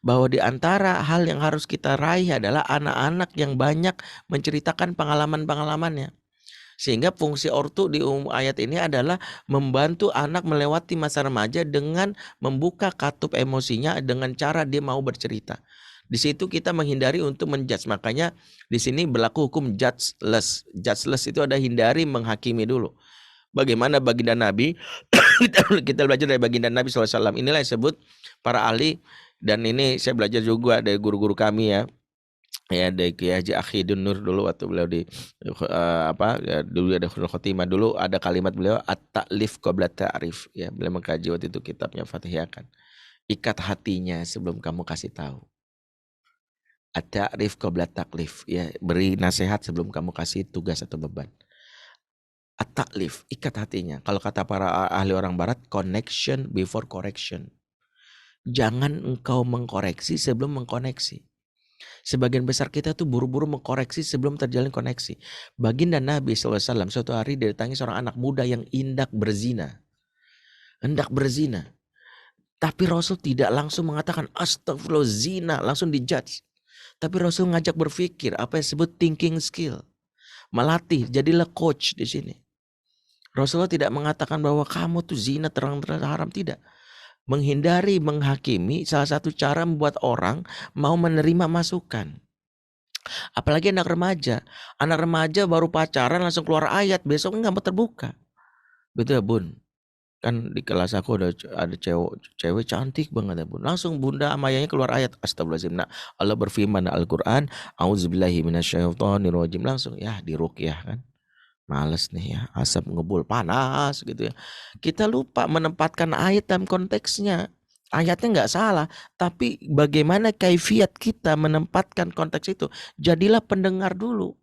bahwa di antara hal yang harus kita raih adalah anak-anak yang banyak menceritakan pengalaman-pengalamannya. Sehingga fungsi ortu di ayat ini adalah membantu anak melewati masa remaja dengan membuka katup emosinya dengan cara dia mau bercerita. Di situ kita menghindari untuk menjudge. Makanya di sini berlaku hukum judgeless. Judgeless itu ada hindari menghakimi dulu. Bagaimana baginda Nabi? Kita belajar dari baginda Nabi SAW. Inilah yang disebut para ahli, dan ini saya belajar juga dari guru-guru kami ya. Ya dari Kiai Haji Akhidun Nur dulu waktu beliau di dulu ada khotimah, dulu ada kalimat beliau at-ta'lif qabla ta'rif ya, beliau mengkaji waktu itu kitabnya Fatihiyah kan. Ikat hatinya sebelum kamu kasih tahu. At-ta'rif qabla taklif ya, beri nasihat sebelum kamu kasih tugas atau beban. At-ta'lif, ikat hatinya. Kalau kata para ahli orang barat, connection before correction. Jangan engkau mengkoreksi sebelum mengkoneksi. Sebagian besar kita tuh buru-buru mengkoreksi sebelum terjalin koneksi. Baginda Nabi SAW suatu hari didatangi seorang anak muda yang hendak berzina. Tapi Rasul tidak langsung mengatakan astagfirullah zina, langsung dijudge. Tapi Rasul ngajak berpikir, apa yang disebut thinking skill. Melatih, jadilah coach di sini. Rasulullah tidak mengatakan bahwa kamu tuh zina terang-terang haram, tidak. Menghindari menghakimi salah satu cara membuat orang mau menerima masukan. Apalagi anak remaja. Anak remaja baru pacaran langsung keluar ayat, besok nggak mau terbuka. Betul ya Bun? Kan di kelas aku ada cewek cantik banget ya Bun. Langsung bunda sama ayahnya keluar ayat. Astagfirullahaladzim. Nah, Allah berfirman Al-Quran, auzubillahi minasyaitonirrajim. Langsung ya diruqyah kan. Males nih ya, asap ngebul panas gitu ya. Kita lupa menempatkan ayat dalam konteksnya. Ayatnya nggak salah, tapi bagaimana kaifiat kita menempatkan konteks itu. Jadilah pendengar dulu.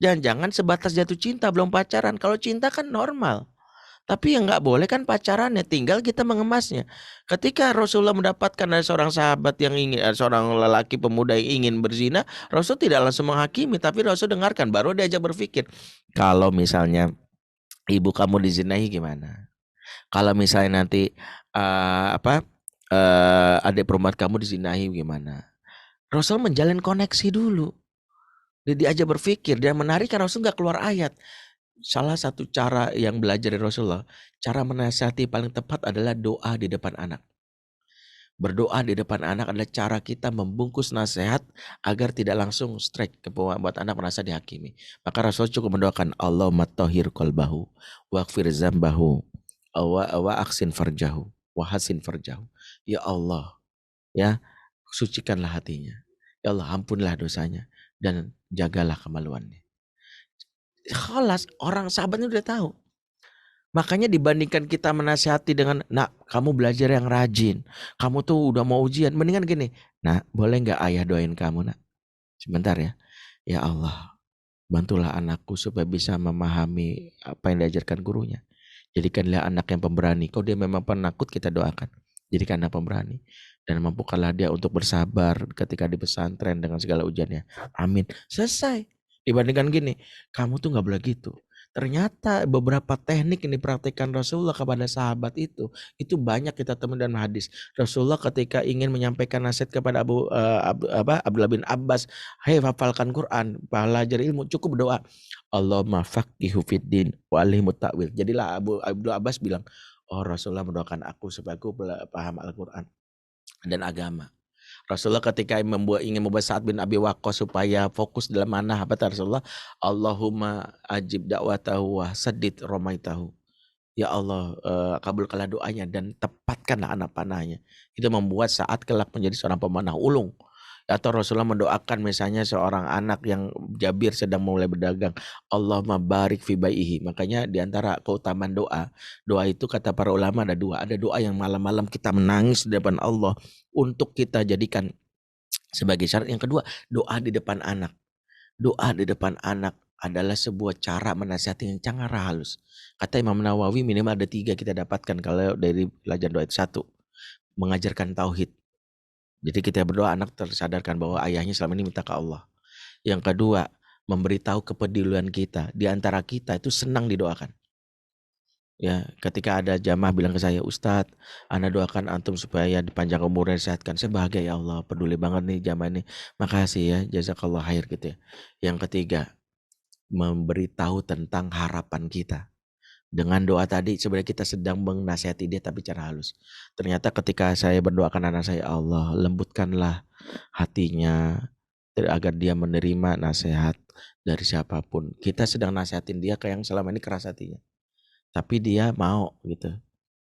Jangan-jangan sebatas jatuh cinta belum pacaran. Kalau cinta kan normal. Tapi yang nggak boleh kan pacarannya, tinggal kita mengemasnya. Ketika Rasulullah mendapatkan dari seorang sahabat yang ingin, seorang lelaki pemuda yang ingin berzina, Rasul tidak langsung menghakimi, tapi Rasul dengarkan, baru diajak berpikir. Kalau misalnya ibu kamu dizinahi gimana? Kalau misalnya nanti adik perempuan kamu dizinahi gimana? Rasul menjalin koneksi dulu. Dia diajak berpikir, dia menarik kan Rasul nggak keluar ayat. Salah satu cara yang belajar dari Rasulullah, cara menasihati paling tepat adalah doa di depan anak. Berdoa di depan anak adalah cara kita membungkus nasihat agar tidak langsung strike ke buat anak merasa dihakimi. Maka Rasul cukup mendoakan Allahumma tahhir qalbahu waghfir zambahu wa aksin farjahu wa hasin farjahu. Ya Allah, ya, sucikanlah hatinya. Ya Allah, ampunlah dosanya dan jagalah kemaluannya. Khalas, orang sahabatnya udah tahu. Makanya dibandingkan kita menasihati dengan, nak kamu belajar yang rajin, kamu tuh udah mau ujian, mendingan gini, nak boleh nggak ayah doain kamu nak? Sebentar ya, ya Allah bantulah anakku supaya bisa memahami apa yang diajarkan gurunya. Jadikanlah anak yang pemberani, kalau dia memang penakut kita doakan, jadikan anak pemberani. Dan mampukanlah dia untuk bersabar ketika di pesantren dengan segala ujiannya. Amin. Selesai. Dibandingkan gini, kamu tuh nggak boleh gitu. Ternyata beberapa teknik yang dipraktikkan Rasulullah kepada sahabat itu banyak kita temui dalam hadis. Rasulullah ketika ingin menyampaikan nasihat kepada Abdullah bin Abbas, hei hafalkan Quran, belajar ilmu, cukup berdoa. Allahumma faqihu fiddin wa alimut ta'wil. Jadilah Abdul Abbas bilang, oh Rasulullah mendoakan aku supaya aku paham Al-Quran dan agama. Rasulullah ketika ingin membuat Sa'ad bin Abi Waqqas supaya fokus dalam mana apa Rasulullah, Allahumma ajib da'watahu wa saddid romaitahu. Ya Allah, kabulkanlah doanya dan tepatkanlah anak panahnya. Itu membuat Sa'ad kelak menjadi seorang pemanah ulung. Atau Rasulullah mendoakan misalnya seorang anak yang Jabir sedang mulai berdagang, Allahumma barik fi baihi. Makanya diantara keutamaan doa, doa itu kata para ulama ada dua. Ada doa yang malam-malam kita menangis di depan Allah untuk kita jadikan sebagai syarat. Yang kedua, doa di depan anak. Doa di depan anak adalah sebuah cara menasihati yang sangat halus. Kata Imam Nawawi minimal ada 3 kita dapatkan kalau dari belajar doa itu. 1, mengajarkan tauhid. Jadi kita berdoa anak tersadarkan bahwa ayahnya selama ini minta ke Allah. Yang kedua, memberitahu kepedulian kita. Di antara kita itu senang didoakan. Ya, ketika ada jamaah bilang ke saya, Ustadz, ana doakan antum supaya dipanjang umurnya, disehatkan. Saya bahagia ya Allah, peduli banget nih jamaah ini. Makasih ya, jazakallah khair gitu ya. Yang ketiga, memberitahu tentang harapan kita. Dengan doa tadi sebenarnya kita sedang menasihati dia tapi cara halus. Ternyata ketika saya berdoakan anak saya, Allah lembutkanlah hatinya agar dia menerima nasihat dari siapapun. Kita sedang nasihatin dia kayak yang selama ini keras hatinya. Tapi dia mau gitu.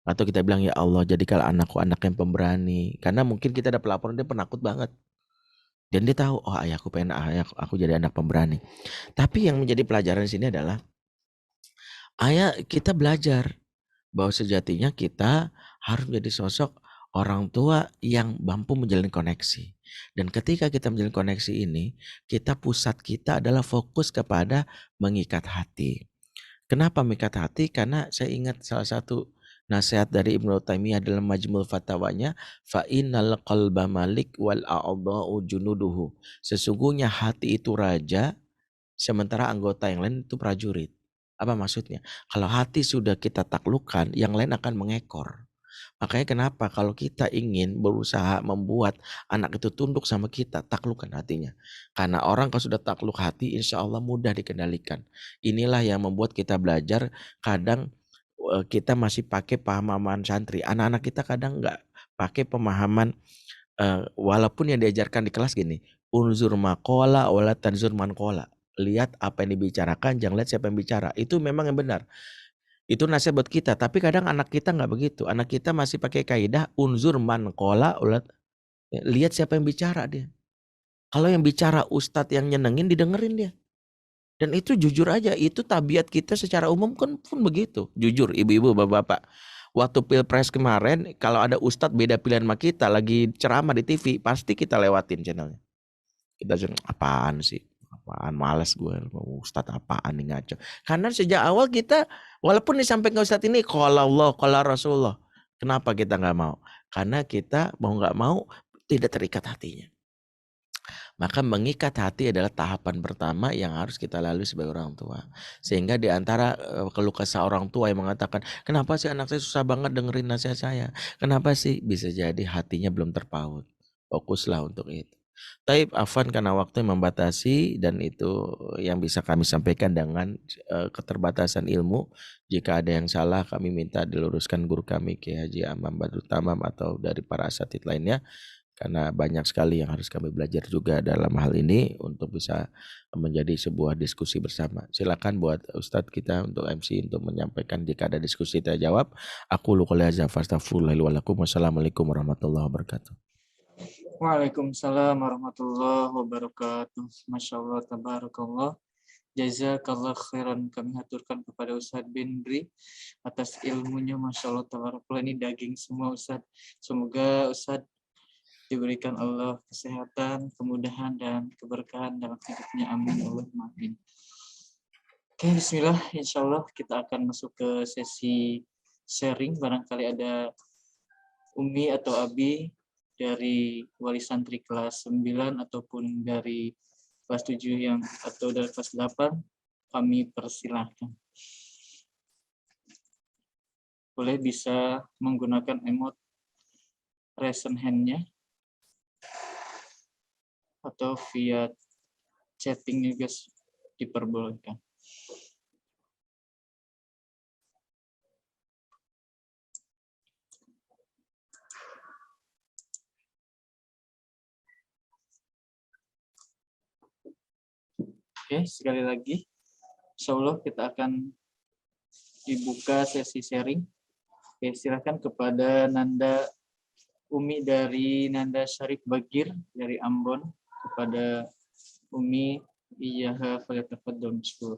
Atau kita bilang ya Allah jadikanlah anakku anak yang pemberani. Karena mungkin kita ada pelaporan dia penakut banget. Dan dia tahu oh ayahku pengen aku jadi anak pemberani. Tapi yang menjadi pelajaran di sini adalah kita belajar bahwa sejatinya kita harus menjadi sosok orang tua yang mampu menjalin koneksi. Dan ketika kita menjalin koneksi ini, pusat kita adalah fokus kepada mengikat hati. Kenapa mengikat hati? Karena saya ingat salah satu nasihat dari Ibnu Taimiyah dalam Majmul Fatawanya, fa innal qalba malik wal a'dha'u junuduhu. Sesungguhnya hati itu raja, sementara anggota yang lain itu prajurit. Apa maksudnya? Kalau hati sudah kita taklukkan, yang lain akan mengekor. Makanya kenapa kalau kita ingin berusaha membuat anak itu tunduk sama kita, taklukkan hatinya. Karena orang kalau sudah takluk hati, insya Allah mudah dikendalikan. Inilah yang membuat kita belajar, kadang kita masih pakai pemahaman santri. Anak-anak kita kadang nggak pakai pemahaman, walaupun yang diajarkan di kelas gini, unzur maqala wala tanzur man qala. Lihat apa yang dibicarakan, jangan lihat siapa yang bicara. Itu memang yang benar. Itu nasihat buat kita, tapi kadang anak kita nggak begitu. Anak kita masih pakai kaidah unzur man qala, lihat siapa yang bicara dia. Kalau yang bicara ustadz yang nyenengin didengerin dia. Dan itu jujur aja, itu tabiat kita secara umum kan pun begitu. Jujur ibu-ibu, bapak-bapak. Waktu Pilpres kemarin kalau ada ustadz beda pilihan sama kita lagi ceramah di TV, pasti kita lewatin channelnya. Kita apaan sih? Apaan, males gue, ustadz apaan nih ngaco. Karena sejak awal kita walaupun disampaikan ustadz ini qala Allah, qala Rasulullah. Kenapa kita nggak mau? Karena kita mau nggak mau tidak terikat hatinya. Maka mengikat hati adalah tahapan pertama yang harus kita lalui sebagai orang tua. Sehingga di antara keluh kesah orang tua yang mengatakan, kenapa sih anak saya susah banget dengerin nasihat saya? Kenapa sih? Bisa jadi hatinya belum terpaut. Fokuslah untuk itu. Taib Afan karena waktu yang membatasi dan itu yang bisa kami sampaikan dengan keterbatasan ilmu. Jika ada yang salah kami minta diluruskan guru kami Kiai Haji Amam Badrut Tamam atau dari para asatidz lainnya. Karena banyak sekali yang harus kami belajar juga dalam hal ini untuk bisa menjadi sebuah diskusi bersama. Silakan buat Ustadz kita untuk MC untuk menyampaikan jika ada diskusi kita jawab. Aku qouli hadza fastaghfirullahi wa lakum. Wassalamualaikum warahmatullahi wabarakatuh. Waalaikumsalam warahmatullahi wabarakatuh. Masya Allah, tabarakallah. Jazakallah khairan, kami haturkan kepada Ustadz Bendri atas ilmunya. Masya Allah, tabarakallah, ini daging semua Ustadz. Semoga Ustadz diberikan Allah kesehatan, kemudahan, dan keberkahan dalam hidupnya. Amin. Allahumma amin. Oke, bismillah. Insya Allah kita akan masuk ke sesi sharing. Barangkali ada Umi atau Abi dari wali santri kelas 9 ataupun dari kelas 7 atau dari kelas 8, kami persilahkan. Boleh bisa menggunakan emot raise hand-nya atau via chatting juga diperbolehkan. Oke, sekali lagi, insya Allah kita akan dibuka sesi sharing. Oke, silakan kepada Nanda Umi dari Nanda Syarif Bagir dari Ambon, kepada Umi Iyaha falyatafaddal mashkur.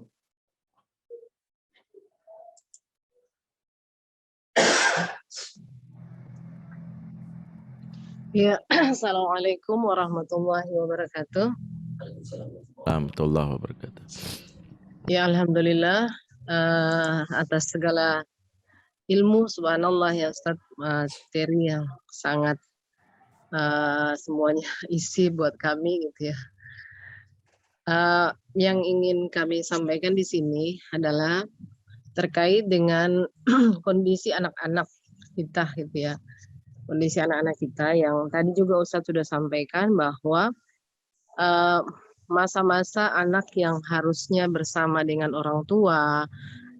Ya, assalamualaikum warahmatullahi wabarakatuh. Warahmatullahi wabarakatuh. Ya, alhamdulillah atas segala ilmu, subhanallah ya Ustadz, materi yang sangat semuanya isi buat kami gitu ya. Yang ingin kami sampaikan di sini adalah terkait dengan kondisi anak-anak kita gitu ya. Kondisi anak-anak kita yang tadi juga Ustadz sudah sampaikan bahwa masa-masa anak yang harusnya bersama dengan orang tua,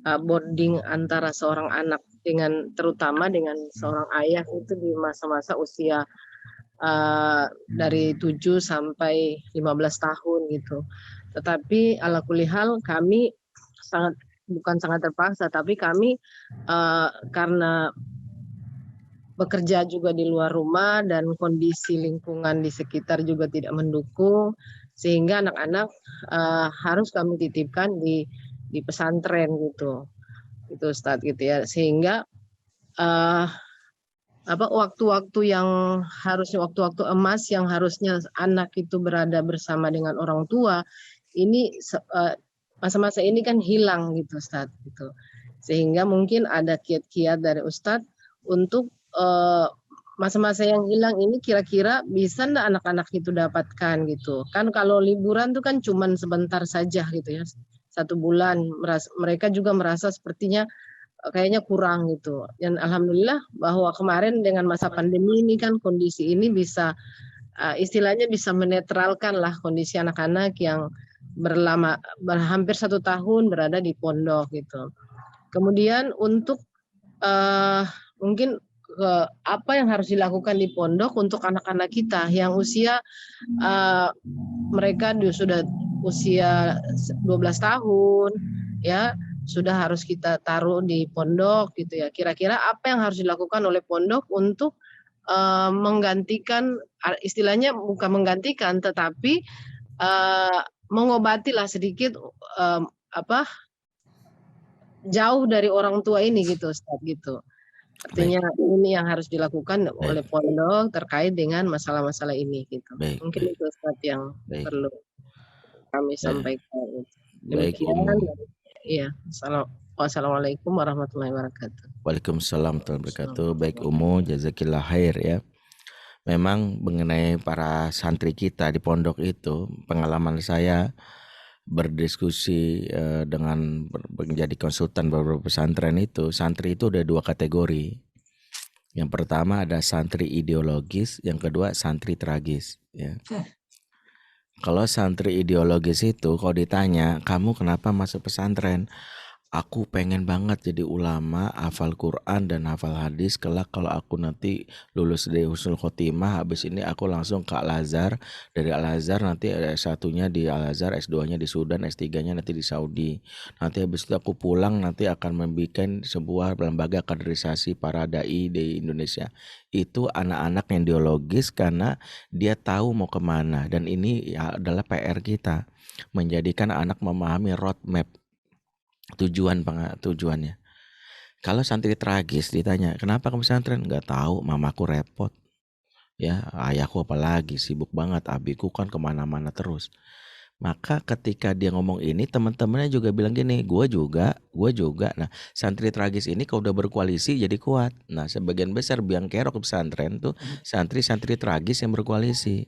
bonding antara seorang anak dengan terutama dengan seorang ayah itu di masa-masa usia dari 7 sampai 15 tahun gitu. Tetapi ala kulihal kami bukan sangat terpaksa, tapi kami karena bekerja juga di luar rumah dan kondisi lingkungan di sekitar juga tidak mendukung, sehingga anak-anak harus kami titipkan di pesantren gitu Ustadz gitu ya, sehingga waktu-waktu yang harusnya waktu-waktu emas yang harusnya anak itu berada bersama dengan orang tua ini masa-masa ini kan hilang gitu Ustadz gitu, sehingga mungkin ada kiat-kiat dari Ustadz untuk masa-masa yang hilang ini kira-kira bisa enggak anak-anak itu dapatkan gitu kan. Kalau liburan tuh kan cuman sebentar saja gitu ya, 1 bulan, mereka juga merasa sepertinya kayaknya kurang gitu. Dan alhamdulillah bahwa kemarin dengan masa pandemi ini kan kondisi ini bisa istilahnya bisa menetralkan lah kondisi anak-anak yang hampir 1 tahun berada di pondok gitu. Kemudian untuk mungkin apa yang harus dilakukan di pondok untuk anak-anak kita yang usia mereka sudah usia 12 tahun ya, sudah harus kita taruh di pondok gitu ya. Kira-kira apa yang harus dilakukan oleh pondok untuk menggantikan, istilahnya bukan menggantikan tetapi mengobati lah sedikit jauh dari orang tua ini gitu Ustaz gitu. Artinya ini yang harus dilakukan oleh baik, pondok terkait dengan masalah-masalah ini gitu. baik, Mungkin baik, itu Ustadz yang baik, perlu kami baik, sampaikan. baik Demikian. Umu. Iya. Wassalamualaikum warahmatullahi wabarakatuh. Waalaikumsalam warahmatullahi wabarakatuh. Baik Umu, jazakillah khair ya. Memang mengenai para santri kita di pondok itu, pengalaman saya berdiskusi dengan menjadi konsultan beberapa pesantren itu, santri itu ada 2 kategori. Yang pertama ada santri ideologis, yang kedua santri tragis ya. Kalau santri ideologis itu kalau ditanya, "Kamu kenapa masuk pesantren?" "Aku pengen banget jadi ulama, hafal Quran dan hafal hadis. Kelak kalau aku nanti lulus dari Husnul Khotimah, habis ini aku langsung ke Al-Azhar. Dari Al-Azhar nanti S1-nya di Al-Azhar, S2-nya di Sudan, S3-nya nanti di Saudi. Nanti habis itu aku pulang nanti akan membuat sebuah lembaga kaderisasi para dai di Indonesia." Itu anak-anak yang ideologis karena dia tahu mau kemana. Dan ini ya adalah PR kita, menjadikan anak memahami roadmap tujuannya. Kalau santri tragis ditanya, "Kenapa kamu pesantren?" "Nggak tahu, mamaku repot. Ya, ayahku apalagi sibuk banget, abiku kan kemana-mana terus." Maka ketika dia ngomong ini, teman-temannya juga bilang gini, gue juga. Nah, santri tragis ini kalau udah berkoalisi jadi kuat. Nah, sebagian besar biang kerok pesantren tuh santri-santri tragis yang berkoalisi.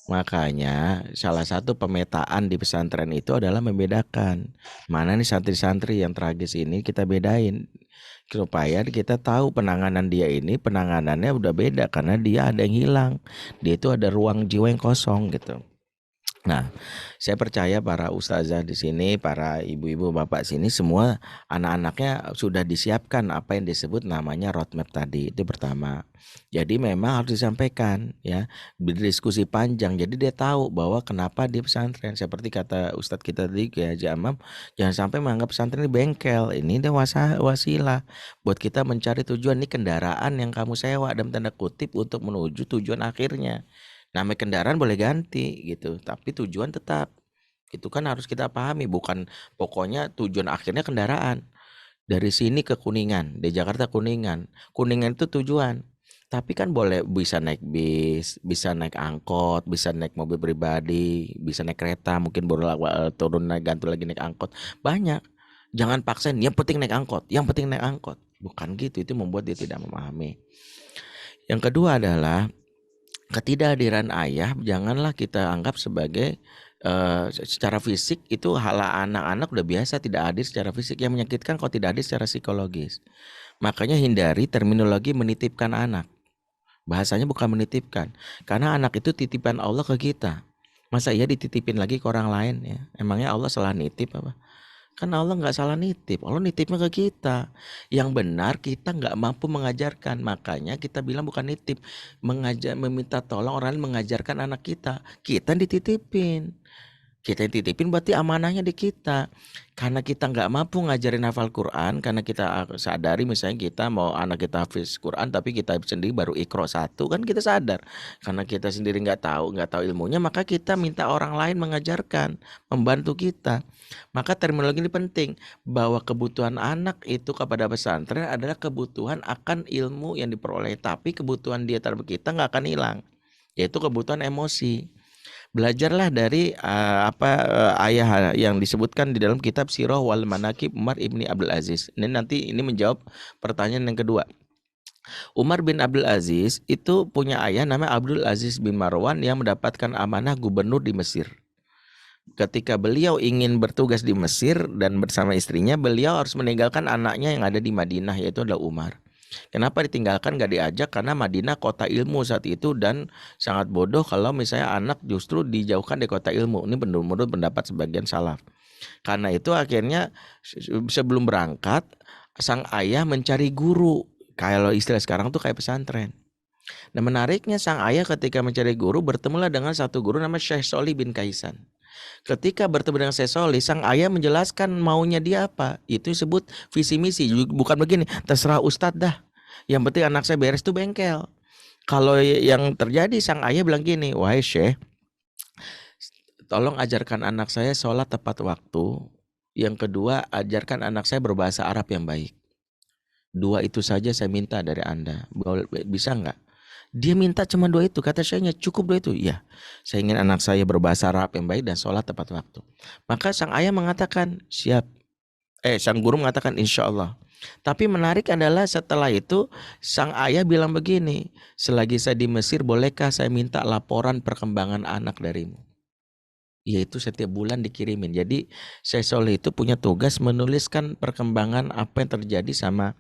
Makanya salah satu pemetaan di pesantren itu adalah membedakan mana nih santri-santri yang tragis ini, kita bedain supaya kita tahu penanganan dia ini penanganannya udah beda karena dia ada yang hilang, dia itu ada ruang jiwa yang kosong gitu. Nah, saya percaya para ustazah di sini, para ibu-ibu bapak sini semua anak-anaknya sudah disiapkan apa yang disebut namanya roadmap tadi. Itu pertama. Jadi memang harus disampaikan ya, berdiskusi panjang. Jadi dia tahu bahwa kenapa di pesantren. Seperti kata ustadz kita tadi ya Haji Amam, jangan sampai menganggap pesantren ini bengkel. Ini dia wasilah buat kita mencari tujuan. Ini kendaraan yang kamu sewa dalam tanda kutip untuk menuju tujuan akhirnya. Namanya kendaraan boleh ganti gitu, tapi tujuan tetap. Itu kan harus kita pahami, bukan pokoknya tujuan akhirnya kendaraan. Dari sini ke Kuningan, di Jakarta Kuningan. Kuningan itu tujuan. Tapi kan boleh bisa naik bis, bisa naik angkot, bisa naik mobil pribadi, bisa naik kereta, mungkin baru turun naik ganti lagi naik angkot. Banyak. Jangan paksain, yang penting naik angkot, yang penting naik angkot. Bukan gitu, itu membuat dia tidak memahami. Yang kedua adalah ketidakhadiran ayah janganlah kita anggap sebagai secara fisik itu hal anak-anak udah biasa tidak hadir secara fisik, yang menyakitkan kalau tidak hadir secara psikologis. Makanya hindari terminologi menitipkan anak. Bahasanya bukan menitipkan, karena anak itu titipan Allah ke kita. Masa iya dititipin lagi ke orang lain ya? Emangnya Allah salah nitip apa? Kan Allah nggak salah nitip, Allah nitipnya ke kita. Yang benar kita nggak mampu mengajarkan, makanya kita bilang bukan nitip, meminta tolong orang lain mengajarkan anak kita. Kita dititipin, kita dititipin berarti amanahnya di kita. Karena kita nggak mampu ngajarin hafal Quran, karena kita sadari misalnya kita mau anak kita hafiz Quran tapi kita sendiri baru Iqra 1, kan kita sadar. Karena kita sendiri nggak tahu ilmunya, maka kita minta orang lain mengajarkan, membantu kita. Maka terminologi ini penting, bahwa kebutuhan anak itu kepada pesantren adalah kebutuhan akan ilmu yang diperoleh, tapi kebutuhan dia terhadap kita nggak akan hilang, yaitu kebutuhan emosi. Belajarlah dari ayah yang disebutkan di dalam kitab Sirah wal Manaqib Umar ibni Abdul Aziz. Ini menjawab pertanyaan yang kedua. Umar bin Abdul Aziz itu punya ayah namanya Abdul Aziz bin Marwan yang mendapatkan amanah gubernur di Mesir. Ketika beliau ingin bertugas di Mesir dan bersama istrinya, beliau harus meninggalkan anaknya yang ada di Madinah, yaitu adalah Umar. Kenapa ditinggalkan, gak diajak? Karena Madinah kota ilmu saat itu dan sangat bodoh kalau misalnya anak justru dijauhkan dari kota ilmu. Ini menurut pendapat sebagian salaf. Karena itu akhirnya sebelum berangkat sang ayah mencari guru. Kalau istilah sekarang tuh kayak pesantren. Nah menariknya sang ayah ketika mencari guru bertemulah dengan satu guru namanya Syekh Sholih bin Kaisan. Ketika bertemu dengan Syekh Sholih, sang ayah menjelaskan maunya dia apa. Itu disebut visi misi. Bukan begini, terserah ustadz dah, yang penting anak saya beres tuh bengkel. Kalau yang terjadi sang ayah bilang gini, wahai Syekh, tolong ajarkan anak saya sholat tepat waktu. Yang kedua, ajarkan anak saya berbahasa Arab yang baik. 2 itu saja saya minta dari Anda. Bisa nggak? Dia minta cuma 2 itu. Kata syekhnya, cukup 2 itu. Iya, saya ingin anak saya berbahasa Arab yang baik dan sholat tepat waktu. Maka sang ayah mengatakan, siap. Sang guru mengatakan, insya Allah. Tapi menarik adalah setelah itu sang ayah bilang begini, selagi saya di Mesir bolehkah saya minta laporan perkembangan anak darimu? Yaitu setiap bulan dikirimin. Jadi Syekh Soleh itu punya tugas menuliskan perkembangan apa yang terjadi sama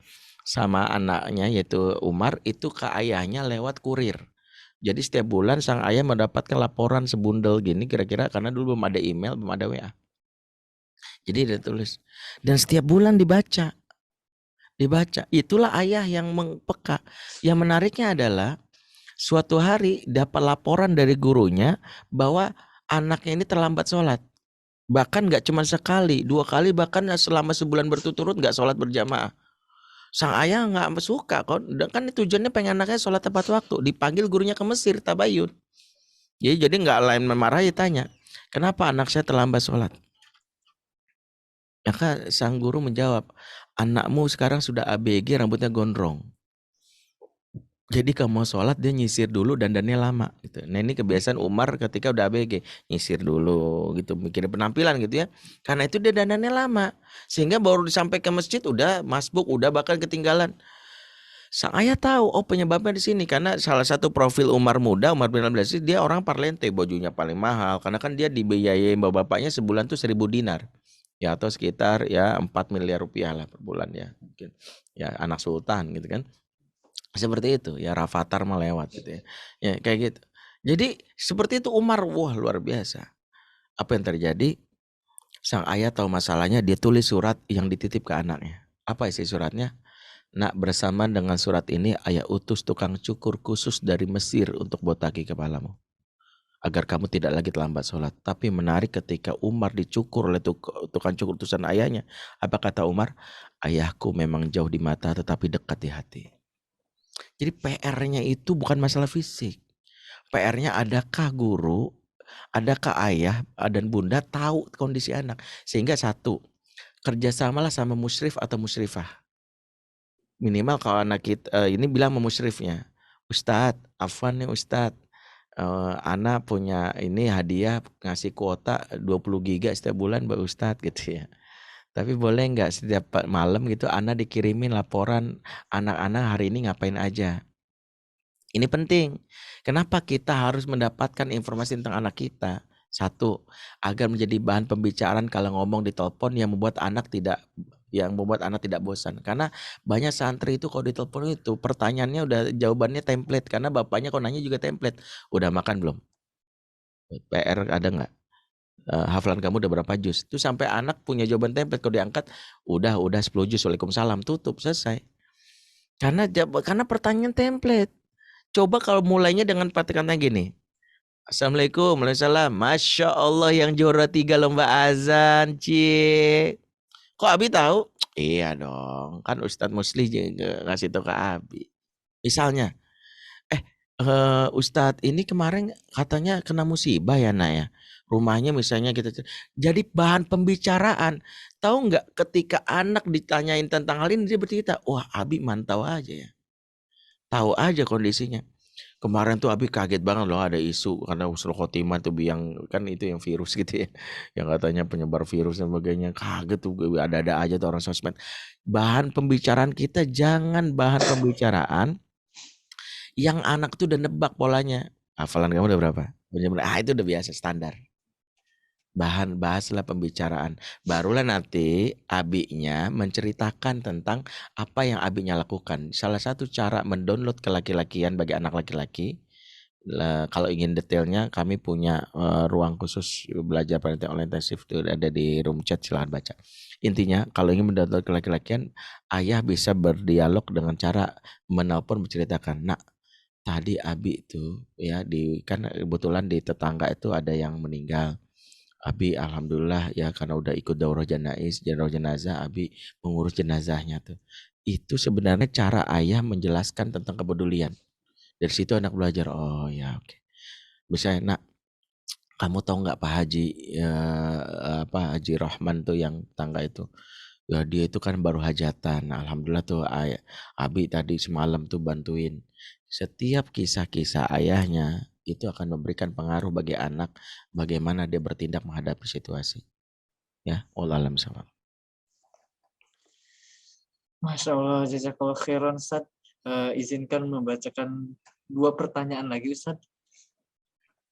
anaknya yaitu Umar itu ke ayahnya lewat kurir. Jadi setiap bulan sang ayah mendapatkan laporan sebundel gini kira-kira karena dulu belum ada email, belum ada WA. Jadi dia tulis. Dan setiap bulan dibaca. Itulah ayah yang peka. Yang menariknya adalah suatu hari dapat laporan dari gurunya bahwa anaknya ini terlambat sholat. Bahkan gak cuma sekali, 2 kali, bahkan selama sebulan berturut-turut gak sholat berjamaah. Sang ayah gak suka, kan tujuannya pengen anaknya sholat tepat waktu. Dipanggil gurunya ke Mesir, tabayun. Jadi gak lain memarahi, tanya, kenapa anak saya terlambat sholat? Maka sang guru menjawab, anakmu sekarang sudah ABG, rambutnya gondrong. Jadi kalau mau sholat dia nyisir dulu dandannya lama gitu. Nah ini kebiasaan Umar ketika udah ABG, nyisir dulu gitu, mikirin penampilan gitu ya. Karena itu dia dandannya lama. Sehingga baru disampai ke masjid udah masbuk, udah bahkan ketinggalan. Sang ayah tahu, penyebabnya di sini karena salah satu profil Umar muda, Umar bin Abdul Aziz, dia orang parlente, bajunya paling mahal karena kan dia dibiayain bapaknya sebulan tuh 1.000 dinar. Ya atau sekitar ya 4 miliar rupiah lah per bulan ya. Mungkin ya anak sultan gitu kan. Seperti itu ya, Rafathar melewat gitu ya. Ya kayak gitu. Jadi seperti itu Umar, wah luar biasa. Apa yang terjadi? Sang ayah tahu masalahnya, dia tulis surat yang dititip ke anaknya. Apa isi suratnya? Nak, bersamaan dengan surat ini ayah utus tukang cukur khusus dari Mesir untuk botaki kepalamu. Agar kamu tidak lagi terlambat sholat. Tapi menarik ketika Umar dicukur oleh tukang cukur utusan ayahnya. Apa kata Umar? Ayahku memang jauh di mata tetapi dekat di hati. Jadi PR-nya itu bukan masalah fisik. PR-nya adakah guru, adakah ayah dan bunda tahu kondisi anak. Sehingga satu, kerjasamalah sama musyrif atau musyrifah. Minimal kalau anak kita ini bilang sama musyrifnya, Ustadz, afwan nih Ustadz, Ana punya ini hadiah ngasih kuota 20 giga setiap bulan Mbak Ustadz gitu ya. Tapi boleh nggak setiap malam gitu Ana dikirimin laporan anak-anak hari ini ngapain aja. Ini penting. Kenapa kita harus mendapatkan informasi tentang anak kita? Satu, agar menjadi bahan pembicaraan kalau ngomong di telepon yang membuat anak tidak bosan. Karena banyak santri itu kalau di telepon itu pertanyaannya udah jawabannya template karena bapaknya kok nanya juga template. Udah makan belum? PR ada nggak? Hafalan kamu udah berapa juz? Itu sampai anak punya jawaban template kalau diangkat udah 10 juz, waalaikumsalam, tutup, selesai. Karena pertanyaan template. Coba kalau mulainya dengan kata-kata gini. Assalamualaikum, waalaikumsalam. Masya Allah yang juara 3 lomba azan, cie. Kok Abi tahu? Iya dong, kan Ustadz Musli juga ngasih tahu ke Abi. Misalnya, Ustadz ini kemarin katanya kena musibah ya Nak ya. Rumahnya misalnya gitu. Jadi bahan pembicaraan. Tahu nggak ketika anak ditanyain tentang hal ini dia bercerita, wah Abi mantau aja ya. Tahu aja kondisinya. Kemarin tuh Abi kaget banget loh ada isu karena Husnul Khotimah tuh yang kan itu yang virus gitu ya. Yang katanya penyebar virus dan sebagainya. Kaget tuh ada-ada aja tuh orang sosmed. Bahan pembicaraan kita jangan bahan pembicaraan yang anak tuh udah nebak polanya. Hafalan kamu udah berapa? Itu udah biasa standar. Bahaslah pembicaraan. Barulah nanti abinya menceritakan tentang apa yang abinya lakukan. Salah satu cara mendownload kelaki-lakian bagi anak laki-laki, kalau ingin detailnya kami punya ruang khusus belajar parenting online intensif itu ada di room chat, silahkan baca. Intinya kalau ingin mendownload kelaki-lakian, ayah bisa berdialog dengan cara menelpon menceritakan, nak tadi abi itu ya kan kebetulan di tetangga itu ada yang meninggal. Abi alhamdulillah ya karena udah ikut daurah jenazah, Abi mengurus jenazahnya tuh. Itu sebenarnya cara ayah menjelaskan tentang kepedulian. Dari situ anak belajar, oh ya oke. Misalnya, nak, kamu tahu nggak Pak Haji Haji Rahman tuh yang tangga itu Ya dia itu kan baru hajatan. Alhamdulillah tuh Abi tadi semalam tuh bantuin. Setiap kisah-kisah ayahnya itu akan memberikan pengaruh bagi anak bagaimana dia bertindak menghadapi situasi. Ya, wallahu alam shawab. Masya Allah, jazakallah khairan Ustaz. Izinkan membacakan 2 pertanyaan lagi Ustaz.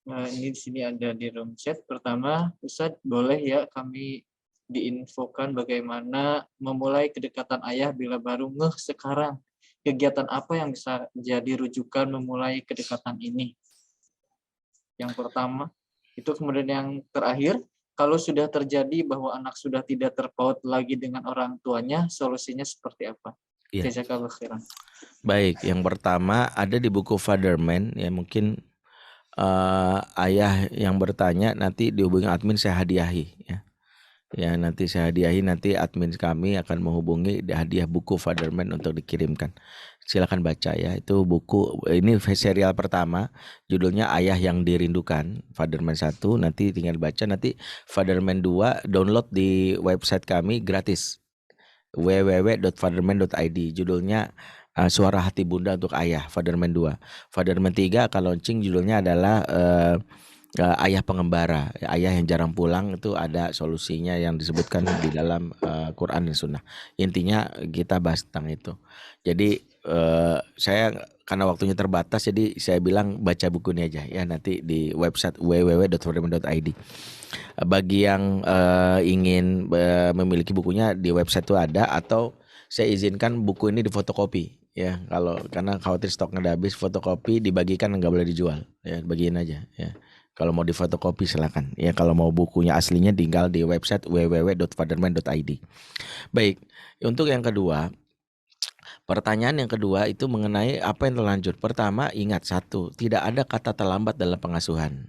Ini di sini ada di room chat. Pertama, Ustaz boleh ya kami diinfokan bagaimana memulai kedekatan ayah bila baru ngeh sekarang. Kegiatan apa yang bisa jadi rujukan memulai kedekatan ini? Yang pertama. Itu kemudian yang terakhir, kalau sudah terjadi bahwa anak sudah tidak terpaut lagi dengan orang tuanya, solusinya seperti apa? Iya. Jazakallah khairan. Baik, yang pertama ada di buku Fatherman ya, mungkin ayah yang bertanya nanti dihubungi admin, saya hadiahi ya. Ya nanti saya hadiahi, nanti admin kami akan menghubungi hadiah buku Fatherman untuk dikirimkan. Silakan baca ya, itu buku ini serial pertama judulnya Ayah yang Dirindukan, Fatherman 1, nanti tinggal baca. Nanti Fatherman 2 download di website kami gratis, www.fatherman.id, judulnya Suara Hati Bunda untuk Ayah, Fatherman 2. Fatherman 3 akan launching, judulnya adalah Ayah Pengembara, ayah yang jarang pulang, itu ada solusinya yang disebutkan di dalam Quran dan Sunnah. Intinya kita bahas tentang itu. Jadi saya karena waktunya terbatas, jadi saya bilang baca buku ini aja ya, nanti di website www.fatherman.id. Bagi yang ingin memiliki bukunya di website itu ada, atau saya izinkan buku ini difotokopi ya, kalau karena khawatir stoknya udah habis, fotokopi dibagikan, nggak boleh dijual ya, bagiin aja ya. Kalau mau difotokopi silakan ya, kalau mau bukunya aslinya tinggal di website www.fatherman.id. Baik, untuk yang kedua, pertanyaan yang kedua itu mengenai apa yang terlanjur. Pertama, ingat satu, tidak ada kata terlambat dalam pengasuhan.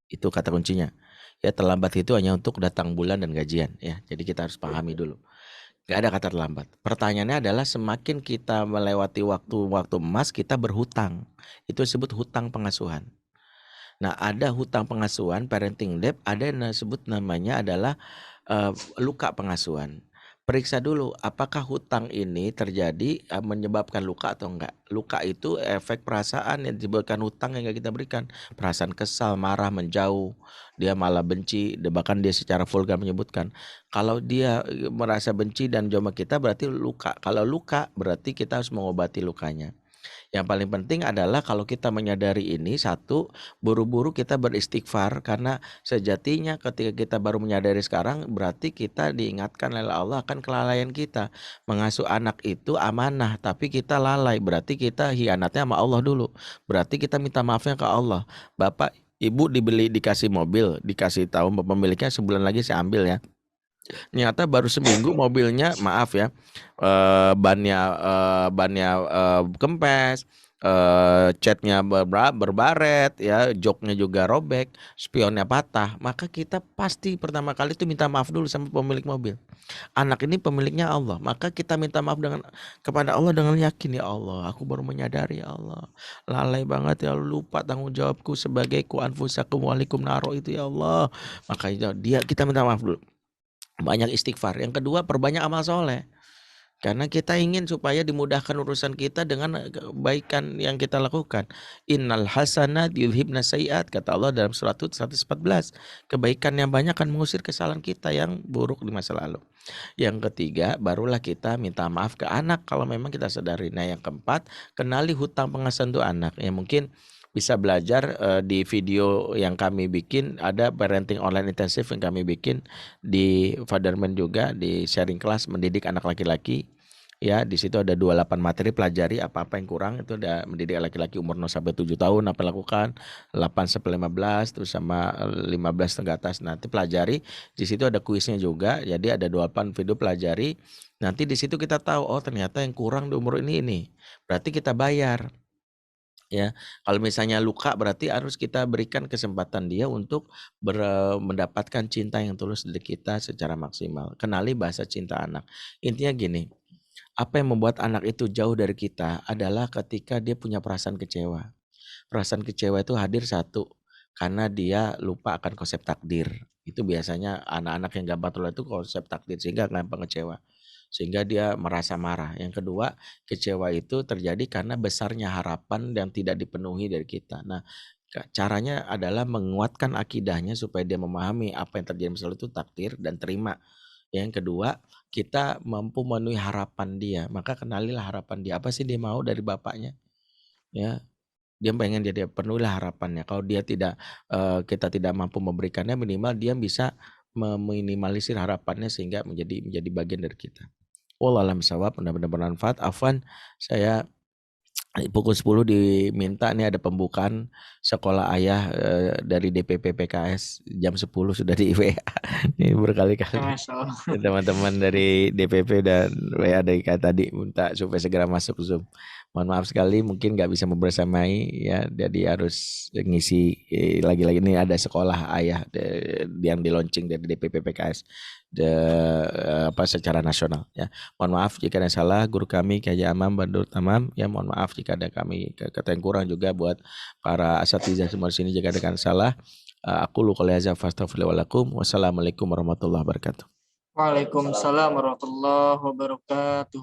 Itu kata kuncinya. Ya, terlambat itu hanya untuk datang bulan dan gajian ya. Jadi kita harus pahami dulu. Gak ada kata terlambat. Pertanyaannya adalah semakin kita melewati waktu emas, kita berhutang. Itu disebut hutang pengasuhan. Nah, ada hutang pengasuhan, parenting debt, ada yang disebut namanya adalah luka pengasuhan. Periksa dulu apakah hutang ini terjadi menyebabkan luka atau enggak. Luka itu efek perasaan yang disebabkan hutang yang enggak kita berikan. Perasaan kesal, marah, menjauh, dia malah benci, bahkan dia secara vulgar menyebutkan. Kalau dia merasa benci dan jauh sama kita berarti luka. Kalau luka berarti kita harus mengobati lukanya. Yang paling penting adalah kalau kita menyadari ini, satu, buru-buru kita beristighfar, karena sejatinya ketika kita baru menyadari sekarang berarti kita diingatkan oleh Allah akan kelalaian kita. Mengasuh anak itu amanah, tapi kita lalai, berarti kita hianatnya sama Allah dulu. Berarti kita minta maafnya ke Allah. Bapak, Ibu dikasih mobil, dikasih tahu pemiliknya sebulan lagi saya ambil ya. Ternyata baru seminggu mobilnya, maaf ya, bannya kempes, catnya berbaret ya, joknya juga robek, spionnya patah, maka kita pasti pertama kali itu minta maaf dulu sama pemilik mobil. Anak ini pemiliknya Allah, maka kita minta maaf kepada Allah dengan yakin, ya Allah, aku baru menyadari, ya Allah, lalai banget ya, lupa tanggung jawabku sebagai ku anfusakum walikum naro itu, ya Allah. Makanya kita minta maaf dulu. Banyak istighfar. Yang kedua, perbanyak amal soleh. Karena kita ingin supaya dimudahkan urusan kita dengan kebaikan yang kita lakukan. Innal hasanat yudhibna sayiat, kata Allah dalam surat Hud 114. Kebaikan yang banyak akan mengusir kesalahan kita yang buruk di masa lalu. Yang ketiga, barulah kita minta maaf ke anak kalau memang kita sadari. Nah, yang keempat, kenali hutang pengasuhan untuk anak. Ya, mungkin bisa belajar di video yang kami bikin, ada parenting online intensif yang kami bikin di Fatherman juga, di sharing kelas mendidik anak laki-laki. Ya, di situ ada 28 materi, pelajari apa-apa yang kurang, itu ada mendidik laki-laki umur 0 sampai 7 tahun apa lakukan, 8 sampai 15 terus sama 15 ke atas. Nanti pelajari, di situ ada kuisnya juga. Jadi ada 28 video pelajari. Nanti di situ kita tahu, oh ternyata yang kurang di umur ini. Berarti kita bayar. Ya, kalau misalnya luka berarti harus kita berikan kesempatan dia untuk mendapatkan cinta yang tulus dari kita secara maksimal. Kenali bahasa cinta anak. Intinya gini, apa yang membuat anak itu jauh dari kita adalah ketika dia punya perasaan kecewa. Perasaan kecewa itu hadir satu, karena dia lupa akan konsep takdir. Itu biasanya anak-anak yang gampang terlalu itu konsep takdir, sehingga gampang kecewa. sehingga dia merasa marah. Yang kedua, kecewa itu terjadi karena besarnya harapan yang tidak dipenuhi dari kita. Nah, caranya adalah menguatkan akidahnya supaya dia memahami apa yang terjadi masalah itu takdir dan terima. Yang kedua, kita mampu memenuhi harapan dia. Maka kenalilah harapan dia. Apa sih dia mau dari bapaknya? Ya, dia pengen dia penuhilah harapannya. Kalau dia tidak kita tidak mampu memberikannya, minimal dia bisa meminimalisir harapannya sehingga menjadi bagian dari kita. Wallahu a'lam bishawab, mudah-mudahan bermanfaat. Afwan, saya pukul 10 diminta nih ada pembukaan sekolah ayah dari DPP PKS jam 10 sudah di WA. Ini berkali-kali Masya Allah. teman-teman dari DPP dan WA dari tadi minta supaya segera masuk Zoom. Mohon maaf sekali mungkin nggak bisa bersamai ya, jadi harus ngisi lagi-lagi ini ada sekolah ayah yang di launching dari DPP PKS secara nasional ya. Mohon maaf jika ada salah, guru kami Kiai Amam Bandur Tamam ya, mohon maaf jika ada kami kata yang kurang, juga buat para asatizah semua di sini jika ada salah. Aku lu qouli hadza fastaghfiru lakum. Wassalamualaikum warahmatullahi wabarakatuh. Waalaikumsalam warahmatullahi wabarakatuh.